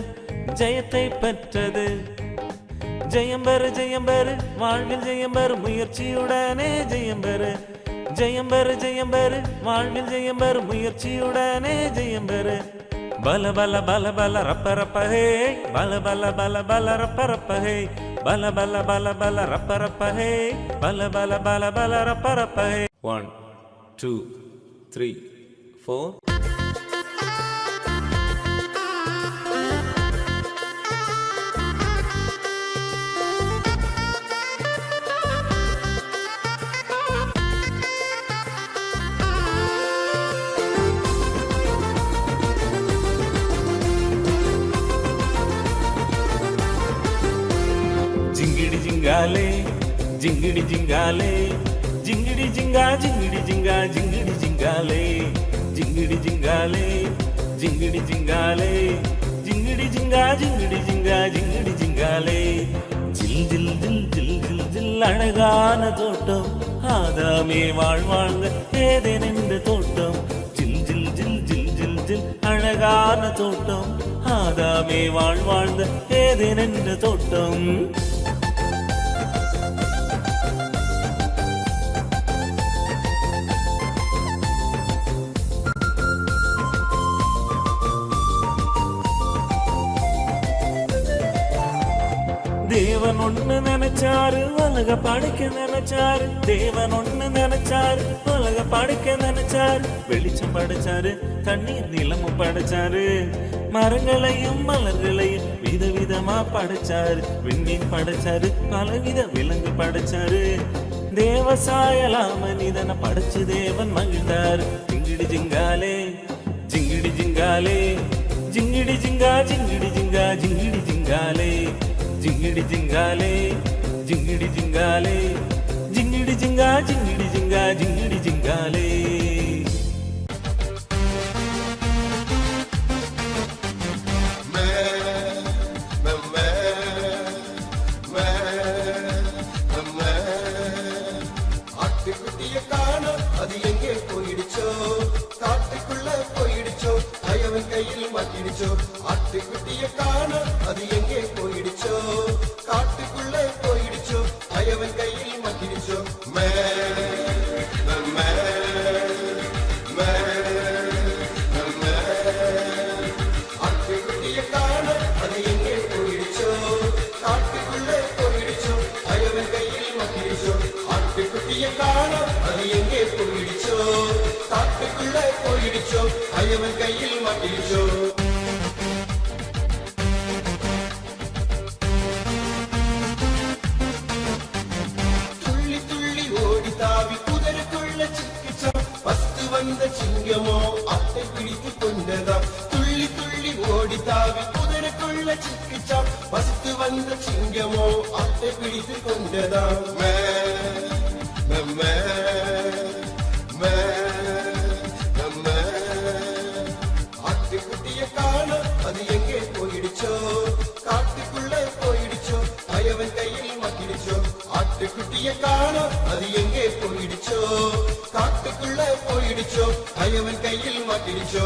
ஜெயத்தை பெற்றது. ஜெயம்பெரு ஜெயம்பெரு வாழ்வில் ஜெயம்பெரு முயற்சியுடனே ஜெயம்பெரு. ஜெயம்பெரு ஜெயம்பெரு வாழ்வில் ஜெயம்பெரு முயற்சியுடனே ஜெயம்பெரு. பல பல பல பல ரப்ப ரப்ப ஹே பல பல பல பல ரப்ப ரப்ப ஹே பல பல பல பல ரப்ப ரப்ப ஹே பல பல பல பல ரப்ப ரப்ப ஹே 1 2 3 4 జింగిడి జింగాలే జింగిడి జింగాలే జింగిడి జింగా జింగిడి జింగా జింగిడి జింగాలే జింగిడి జింగాలే జింగిడి జింగాలే జింగిడి జింగా జింగిడి జింగా జింగిడి జింగాలే జిల్ జిల్ జిల్ జిల్ జిల్ జిల్ அழகான தோட்டம் ஆதாமே வாழ்வாங்க ஏதேனென்ற தோட்டம் ஜில் ஜில் ஜில் ஜில் ஜில் ஜில் அழகான தோட்டம் ஆதாமே வாழ்வாழ்ந்த ஏதேனென்ற தோட்டம் தேவன் ஒண்ணு நினைச்சாரு உலக படைக்க நினைச்சாரு தேவன் ஒண்ணு நினைச்சாரு உலக படைக்க நினைச்சாரு வெளிச்சம் படைச்சாரு தண்ணீர் நிலமும் படைச்சாரு மரங்களையும் மலர்களையும் விதவிதமா படைச்சாரு விண்மீன் படைச்சாரு பலவித விலங்கு படைச்சாரு தேவசாயலாம் மனிதனை படைச்சு தேவன் மகிழ்ந்தாரு ஜிங்கிடி ஜிங்காலே ஜிங்கிடி ஜிங்காலே ஜிங்கிடி ஜிங்கா ஜிங்கிடி ஜிங்கா ஜிங்கிடி ஜிங்காலே జింగిడి జింగాలే జింగిడి జింగాలే జింగిడి జింగా జింగిడి జింగా జింగిడి జింగాలే ஆட்டுக்குட்டிய காண அது எங்கே போயிடுச்சோ காட்டுக்குள்ள போயிடுச்சோ அயவன் கையில் மாட்டிடுச்சோ ஆட்டுக்குட்டிய காண அது எங்கே போயிடுச்சோ காட்டுக்குள்ள போயிடுச்சோ அயவன் கையில் மாட்டிடுச்சோ ஆட்டுக்குட்டிய காண அது எங்கே போயிடுச்சோ காட்டுக்குள்ள போயிடுச்சோ அயவன் கையில் மாட்டிடுச்சோ ஆட்டுக்குட்டிய காண அது எங்கே போயிடுச்சோ காட்டுக்குள்ள போயிடுச்சோ அயவன் கையில் மாட்டிடுச்சோ துள்ளி துள்ளி ஓடி தாவி குதிரைக்குள்ள சிக்கிச்சான் பஸ்து வந்த சிங்கமோ அத்தை பிடித்து கொண்டதாம் துள்ளி துள்ளி ஓடி தாவி குதிரைக்குள்ள சிக்கிச்சான் பஸ்து வந்த சிங்கமோ அத்தை பிடித்து கொண்டதாம் ஆட்டுக்குட்டிய காண அது எங்கே போயிடுச்சோ காட்டுக்குள்ள போயிடுச்சோ அயவன் கையில் மாட்டிடுச்சோ ஆட்டுக்குட்டிய காண அது எங்கே போயிடுச்சோ காட்டுக்குள்ள போயிடுச்சோ அயவன் கையில் மாட்டிடுச்சோ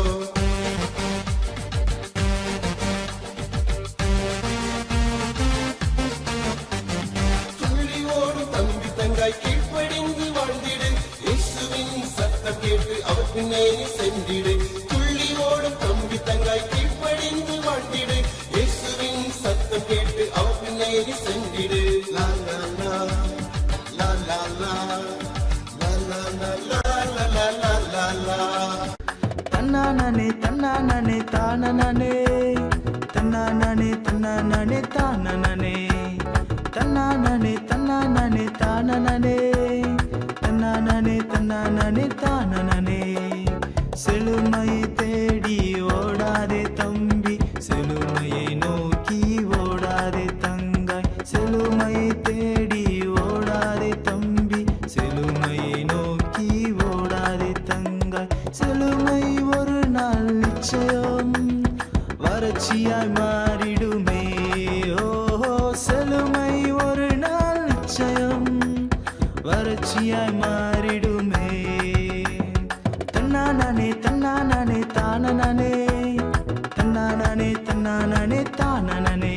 துள்ளி ஓடும் தம்பி தங்காய் கீழ்ப்படிந்து வாழ்ந்திடு இயேசுவின் சத்தம் கேட்டு அவர் பின்னே சென்றிடு துள்ளி ஓடும் தம்பி தங்காய் கீழ்ப்படிந்து வாழ்ந்திடு இயேசுவின் சத்தம் கேட்டு அவர் பின்னே சென்றிடு லா லா லா லா லா லா லா லா லா லா லா லா லா லா தன்னானே தன்னானே தானனே தன்னானே தன்னானே தானனே தன்னானே தன்னானே தானனே தன்னானே தன்னானே தானனே செழுமை தேடி ஓடாதே தம்பி செழுமையை நோக்கி ஓடாதே தங்காய் செழுமை தேடி ஓடாதே தம்பி செழுமையை நோக்கி ஓடாதே தங்காய் செழுமை ஒரு நாள் நிச்சயம் வறட்சியாய் மாறிடுமே ஓஹோ செழுமை ஒரு நாள் நிச்சயம் வறட்சியாய் மாறிடுமே தன்னானே தன்னானே தானனே தன்னானே தன்னானே தானனே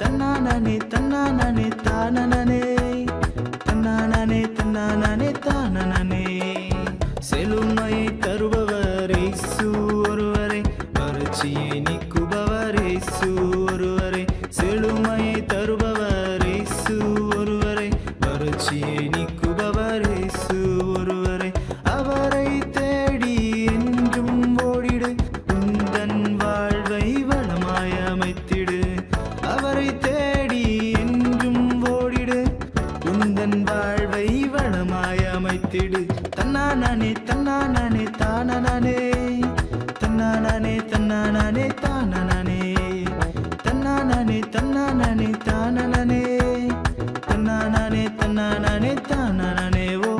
தன்னானே தன்னானே தானனே தன்னானே தன்னானே தானனே செழுமை தருபவர் இயேசு ஒருவரே வறட்சியை நீக்குபவர் இயேசு ஒருவரே செழுமையை தருபவர் வறட்சியை நீக்குபவர் இயேசு ஒருவரே. அவரை தேடி என்றும் ஓடிடு, உந்தன் வாழ்வை வளமாய் அமைத்திடு. அவரை தேடி என்றும் ஓடிடு, உந்தன் வாழ்வை வளமாய் அமைத்திடு. தன்னானே தன்னானே தானே, தன்னானே தன்னானே தானே, தன்னானே தன்னானே தானே, தன்னானே தன்னானே தானே. ஓ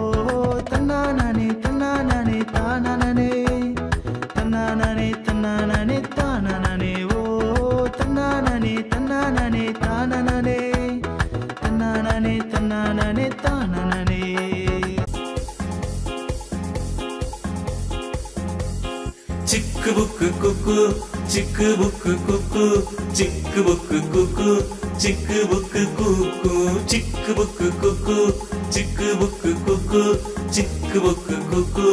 தன்னானே தன்னானே தானே, தன்னானே தன்னானே தானே. ஓ தன்னானே தன்னானே தானே, தன்னானே தன்னானே தானே. சிக்கு புக்கு குக்கு, சிக்கு புக்கு குக்கு, சிக்கு புக்கு குக்கு, சிக்கு புக்கு குக்கு, சிக்கு புக்கு குக்கு, சிக்கு புக்கு குக்கு, சிக்கு புக்கு குக்கு,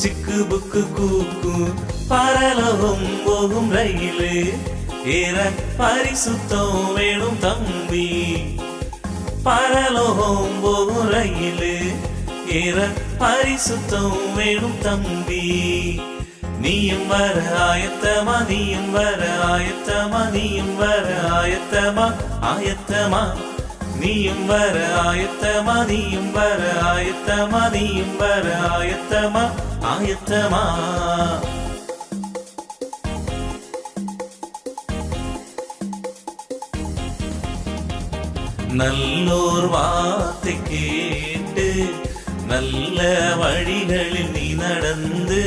சிக்கு புக்கு குக்கு. பரலோகம் போகும் ரயிலு ஏற பரிசுத்தம் வேணும் தம்பி. பரலோகம் போகும் ரயிலு ஏற பரிசுத்தம் வேணும் தம்பி. நீயும் வர ஆயத்தமா, நீயும் வர ஆயத்தமா, நீயும் வர ஆயத்தமா, ஆயத்தமா. நீயும் வர ஆயத்தமா, நீயும் வர ஆயத்தமா, நீயும் வர ஆயத்தமா, ஆயத்தமா. நல்லோர் வார்த்தை கேட்டு நல்ல வழிகளில் நீ நடந்து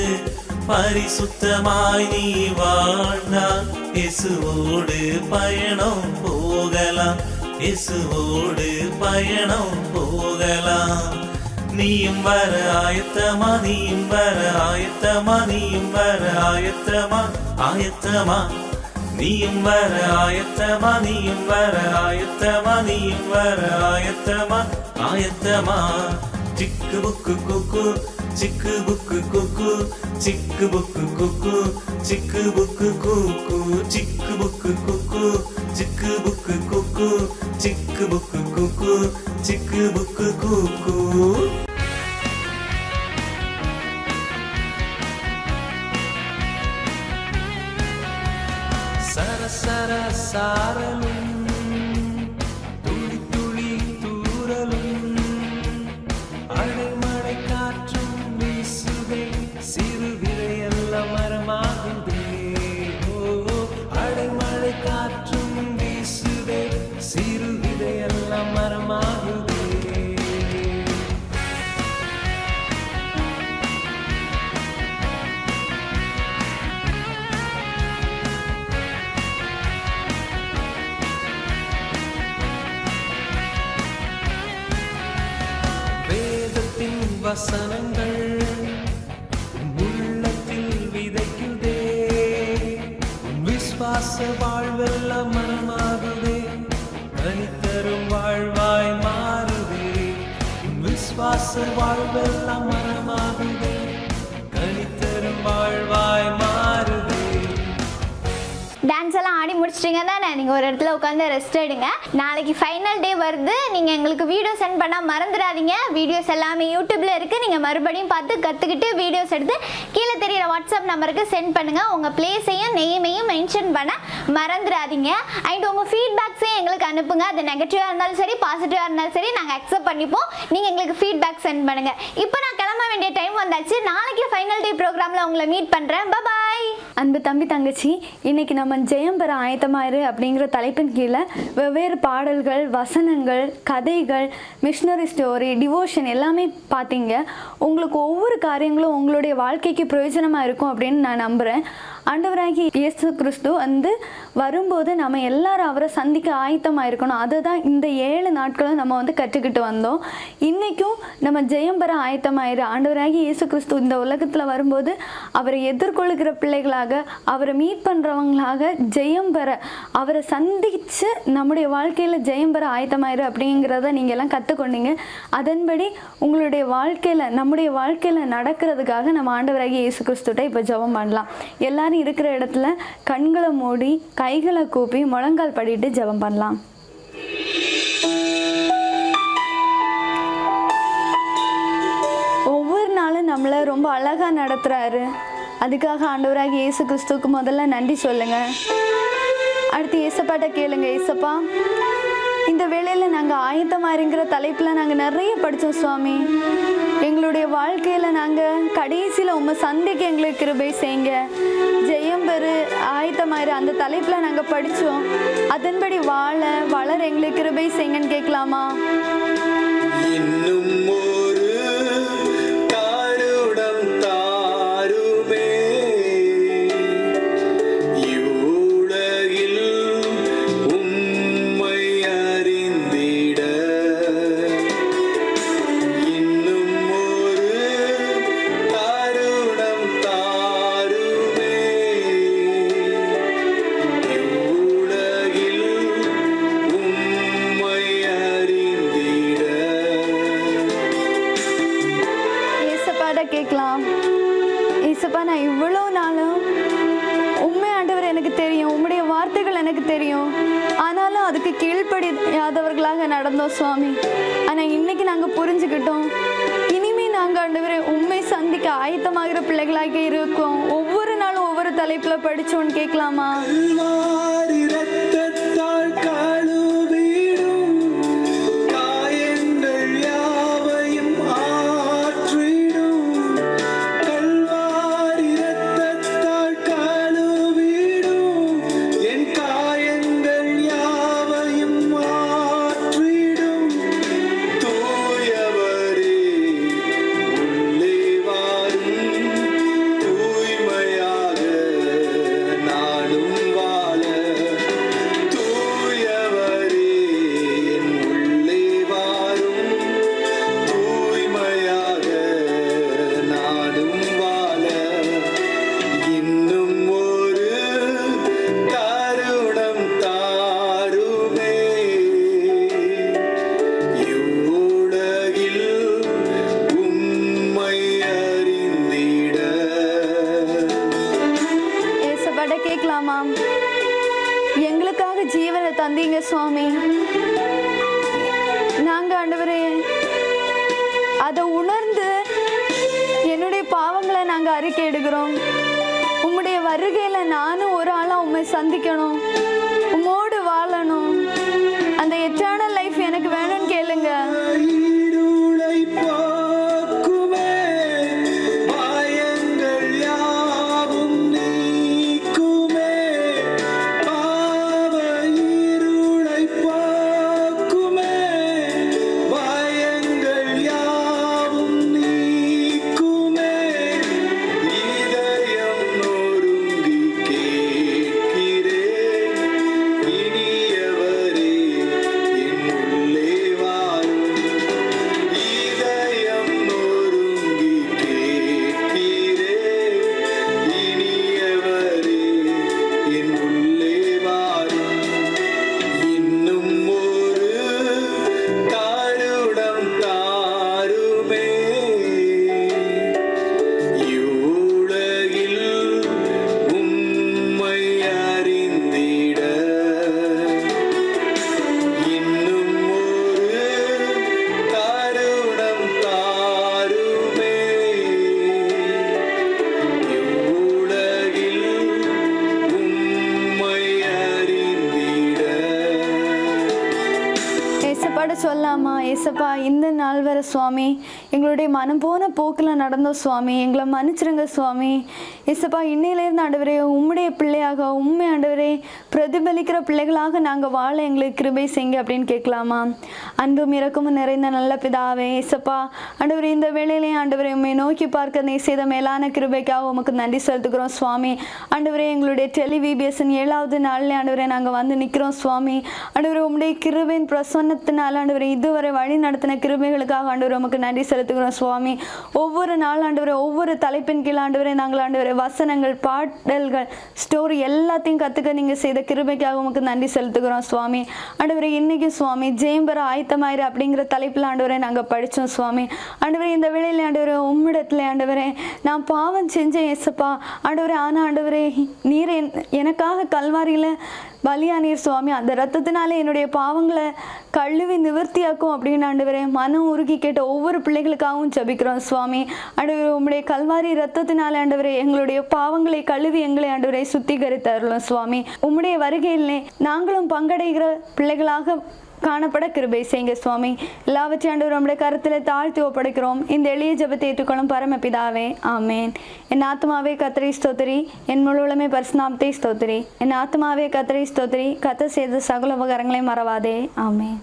பரிசுத்தமாய் நீ வாழ்ந்தால் இயேசுவோடு பயணம் போகலாம், இயேசுவோடு பயணம் போகலாம். நீயும் வர ஆயத்தமா, நீயும் வர ஆயத்தமா, நீயும் வர ஆயத்தமா, ஆயத்தமா. நீயும் வர ஆயத்தமா, நீயும் வர ஆயத்தமா, நீயும் வர ஆயத்தமா, ஆயத்தமா. சிக்கு புக்கு குக்கு, சிக்கு புக்கு குக்கு, சிக்கு புக்கு குக்கு, சிக்கு புக்கு குக்கு, சிக்கு புக்கு குக்கு, சிக்கு புக்கு குக்கு, சிக்கு புக்கு குக்கு, சிக்கு புக்கு குக்கு. சர சர சாரலும் துளி துளி தூரலும் அடைமழை காற்றும் வீசுதே, சிறு விதையெல்லாம் மரமாகுதே. ஓ அடைமழை காற்றும் வீசுதே, சிறு விதையெல்லாம் மரமாகுதே. வேதத்தின் வசனங்கள் உள்ளத்தில் விதைக்குதே, விஸ்வாச வாழ்வெல்லாம் மரமாகுதே, கனித்தரும் வாழ்வாய் மாறுதே. விஸ்வாச வாழ்வெல்லாம் மரமாகுதே, கனித்தரும் வாழ்வாய் மாறுதே. டான்ஸ் எல்லாம் ஆடி முடிச்சிட்டிங்க தானே? நீங்கள் ஒரு இடத்துல உட்காந்து ரெஸ்ட் எடுங்க. நாளைக்கு ஃபைனல் டே வருது. நீங்கள் எங்களுக்கு வீடியோ சென்ட் பண்ணால் மறந்துடாதீங்க. வீடியோஸ் எல்லாமே யூடியூப்பில் இருக்குது. நீங்கள் மறுபடியும் பார்த்து கற்றுக்கிட்டு வீடியோஸ் எடுத்து கீழே தெரியிற வாட்ஸ்அப் நம்பருக்கு சென்ட் பண்ணுங்கள். உங்கள் பிளேஸையும் நெய்மையும் மென்ஷன் பண்ண மறந்துடாதீங்க. அண்ட் உங்கள் ஃபீட்பேக்ஸையும் எங்களுக்கு அனுப்புங்க. அது நெகட்டிவாக இருந்தாலும் சரி, பாசிட்டிவாக இருந்தாலும் சரி, நாங்கள் அக்செப்ட் பண்ணிப்போம். நீங்கள் எங்களுக்கு ஃபீட்பேக் சென்ட் பண்ணுங்கள். இப்போ நான் கிளம்ப வேண்டிய டைம் வந்தாச்சு. நாளைக்கு ஃபைனல் டே ப்ரோக்ராமில் உங்களை மீட் பண்ணுறேன். பாய். அன்பு தம்பி தங்கச்சி, இன்னைக்கு நம்ம ஜெயம் பெற ஆயத்தமாயிரு அப்படிங்கிற தலைப்பின் கீழே வெவ்வேறு பாடல்கள், வசனங்கள், கதைகள், மிஷனரி ஸ்டோரி, டிவோஷன் எல்லாமே பார்த்தீங்க. உங்களுக்கு ஒவ்வொரு காரியங்களும் உங்களுடைய வாழ்க்கைக்கு பிரயோஜனமாக இருக்கும் அப்படின்னு நான் நம்புகிறேன். ஆண்டவராகி இயேசு கிறிஸ்து வரும்போது நம்ம எல்லாரும் அவரை சந்திக்க ஆயத்தமாக இருக்கணும். அதை தான் இந்த 7 நாட்களும் நம்ம கற்றுக்கிட்டு வந்தோம். இன்றைக்கும் நம்ம ஜெயம் பெற ஆயத்தமாயிரு. ஆண்டவராகி இயேசு கிறிஸ்து இந்த உலகத்தில் வரும்போது அவரை எதிர்கொள்கிற பிள்ளைகளாக, அவரை மீட் பண்ணுறவங்களாக ஜெயம் பெற, அவரை சந்தித்து நம்முடைய வாழ்க்கையில் ஜெயம் பெற ஆயத்தமாயிரு அப்படிங்கிறத நீங்கள் எல்லாம் கற்றுக்கொண்டீங்க. அதன்படி உங்களுடைய வாழ்க்கையில், நம்முடைய வாழ்க்கையில் நடக்கிறதுக்காக நம்ம ஆண்டவராகி இயேசு கிறிஸ்துட்ட இப்போ ஜெபம் பண்ணலாம். எல்லாரும் இருக்கிற இடத்துல கண்களை மூடி கைகளை கூப்பி முழங்கால் படிட்டு ஜெபம் பண்ணலாம். நம்மளை ரொம்ப அழகாக நடத்துகிறாரு. அதுக்காக ஆண்டவராகிய இயேசு கிறிஸ்துவுக்கு முதல்ல நன்றி சொல்லுங்கள். அடுத்து ஏசப்பாட்ட கேளுங்க. ஏசப்பா, இந்த வேளையில் நாங்கள் ஆயத்தமாக இருங்கிற தலைப்பில் நாங்கள் நிறைய படித்தோம் சுவாமி. எங்களுடைய வாழ்க்கையில் நாங்கள் கடைசியில் உம்மை சந்திக்க எங்களுக்கு கிருபை செய்யுங்க. ஜெயம் பெறு, ஆயத்தமாயிரு அந்த தலைப்பில் நாங்கள் படித்தோம். அதன்படி வளர எங்களுக்கு கிருபை செய்யுங்கன்னு கேட்கலாமா? இன்னும் ஒரு தாருடம் தாருமே, இவ்வுலகில் உம்மை அறிந்திட. இன்னும் ஒரு தாருடம் தாருமே, இவ்வுலகில் உம்மை அறிந்திட. ஏசப்பாட்ட கேட்கலாம். ஏசப்பா, நான் இவ்வளோ நாளும் உண்மை ஆண்டவர் எனக்கு தெரியும், உம்முடைய வார்த்தைகள் எனக்கு தெரியும், ஆனாலும் அதுக்கு கீழ்ப்படியாதவர்களாக நடந்தோம் சுவாமி. ஆனால் இன்னைக்கு நாங்கள் புரிஞ்சுக்கிட்டோம். இனிமே நாங்கள் ஆண்டவரை உண்மை சந்திக்க ஆயத்தமாகிற பிள்ளைகளாக இருக்கோம். ஒவ்வொரு நாளும் ஒவ்வொரு தலைப்பில் படித்தோன்னு கேட்கலாமா? கல்வாரி இரத்தத்தால் கழுவிடும், காயங்கள் யாவையும் ஆற்றிடும். கல்வாரி இரத்தத்தால் கழுவிடும், என் காயங்கள் யாவையும் ஆற்றிடும். தூயவரே உள்ளே வாரும், தூய்மையாக நானும் வாழ. தூயவரே என் உள்ளே வாரும், தூய்மையாக நானும் வாழ. இன்னும் ஒரு தருணம் தாருமே, இவ்வுலகில் உம்மை அறிந்திட. ஏசப்பாட்ட கேட்கலாமா? எங்களுக்காக ஜீவனை தந்தீங்க சுவாமி. நாங்கள் ஆண்டவரே அதை உணர்ந்து என்னுடைய பாவங்களை நாங்கள் அறிக்கை எடுக்கிறோம். உம்முடைய வருகையில் நானும் ஒரு ஆளாக உம்மை சந்திக்கணும், உம்மோடு வாழணும். அந்த எட்டர்னல் லைஃப் எனக்கு வேணும்னு கேளுங்க. இருளை போக்குமே, மாயங்கள் யாவும் நீக்குமே. பாவ இருளை போக்குமே, மாயங்கள் யாவும் நீக்குமே. இதயம் நொறுங்கி கேட்கிறேன், இனியவரே என் உள்ளே வாரும். இதயம் நொறுங்கி கேட்கிறேன், இனியவரே என் உள்ளே வாரும். இன்னும் ஒரு தாருடம் தாருமே, இவ்வுலகில் உம்மை அறிந்திட. இன்னும் ஒரு தருணம் தாருமே, இவ்வுலகில் உம்மை அறிந்திட. ஏசப்பாட சொல்லாமா? ஏசப்பா, இந்த நாள் வரை சுவாமி எங்களுடைய மனம் போன போக்கில் நடந்தோம் சுவாமி, எங்களை மன்னிச்சிருங்க சுவாமி. ஏசப்பா, இன்னையிலேருந்து ஆண்டவரே உம்முடைய பிள்ளையாக உண்மை ஆண்டவரே பிரதிபலிக்கிற பிள்ளைகளாக நாங்கள் வாழ எங்களுக்கு கிருபை செய்யுங்க அப்படின்னு கேட்கலாமா? அன்பும் இரக்கமும் நிறைந்த நல்ல பிதாவே, ஏசப்பா ஆண்டவரே இந்த வேளையிலேயே ஆண்டவரே உண்மை நோக்கி பார்க்க நீ செய்த மேலான கிருபைக்காக உமக்கு நன்றி செலுத்துக்கிறோம் சுவாமி. ஆண்டவரே எங்களுடைய டெலிவிபிஎஸ்ஸின் 7வது நாளில் ஆண்டவரே நாங்கள் வந்து நிற்கிறோம் சுவாமி. ஆண்டவரே உம்முடைய கிருபையின் பிரசன்னத்தினால் ஆண்டவரே இதுவரை வழி நடத்தின கிருபைகளுக்காக ஆண்டவரே உமக்கு நன்றி செலுத்துகிறோம் சுவாமி. ஒவ்வொரு நாள் ஆண்டவரே ஒவ்வொரு தலைப்பின் கீழ் ஆண்டவரே நாங்கள் ஆண்டவரே வசனங்கள், பாடல்கள், ஸ்டோரி எல்லாத்தையும் கற்றுக்க நீங்கள் செய்த கிருபைக்காக உமக்கு நன்றி செலுத்துகிறோம் சுவாமி. ஆண்டவரே இன்னைக்கு சுவாமி ஜெயம்பெற ஆயத்தமாயிரு அப்படிங்கிற தலைப்பில் ஆண்டவரே நாங்கள் படித்தோம் சுவாமி. ஆண்டவரே இந்த வேளையில் ஆண்டவரே உம்மிடத்தில் ஆண்டவரே நான் பாவம் செஞ்சேன் ஏசப்பா ஆண்டவரே. ஆனால் ஆண்டவரே நீர் எனக்காக கல்வாரியில் பலியானீர் சுவாமி. அந்த ரத்தத்தினால என்னுடைய பாவங்களை கழுவி நிவர்த்தியாக்கும் அப்படின்னு ஆண்டவரே மனம் உருகி கேட்ட ஒவ்வொரு பிள்ளைகளுக்காகவும் ஜெபிக்கிறோம் சுவாமி. ஆண்டவரே உம்முடைய கல்வாரி ரத்தத்தினால ஆண்டவரே எங்களுடைய பாவங்களை கழுவி எங்களை ஆண்டவரை சுத்திகரித்தருளும் சுவாமி. உம்முடைய வருகையிலே நாங்களும் பங்கடைகிற பிள்ளைகளாக காணப்பட கிருபை செய்யுங்க சுவாமி. எல்லாவற்றையும் ஆண்டவர் நம்முடைய கருத்தில் தாழ்த்தி ஒப்படைக்கிறோம். இந்த எளிய ஜெபத்தை ஏற்றுக்கொள்ளும் பரமபிதாவே, ஆமேன். என் ஆத்மாவே கர்த்தரை ஸ்தோத்திரி, என் முழுவலுமே பரிசுநாமத்தை ஸ்தோத்திரி. என் ஆத்மாவே கர்த்தரை ஸ்தோத்திரி, கர்த்தர் செய்த சகல உபகாரங்களை மறவாதே, ஆமேன்.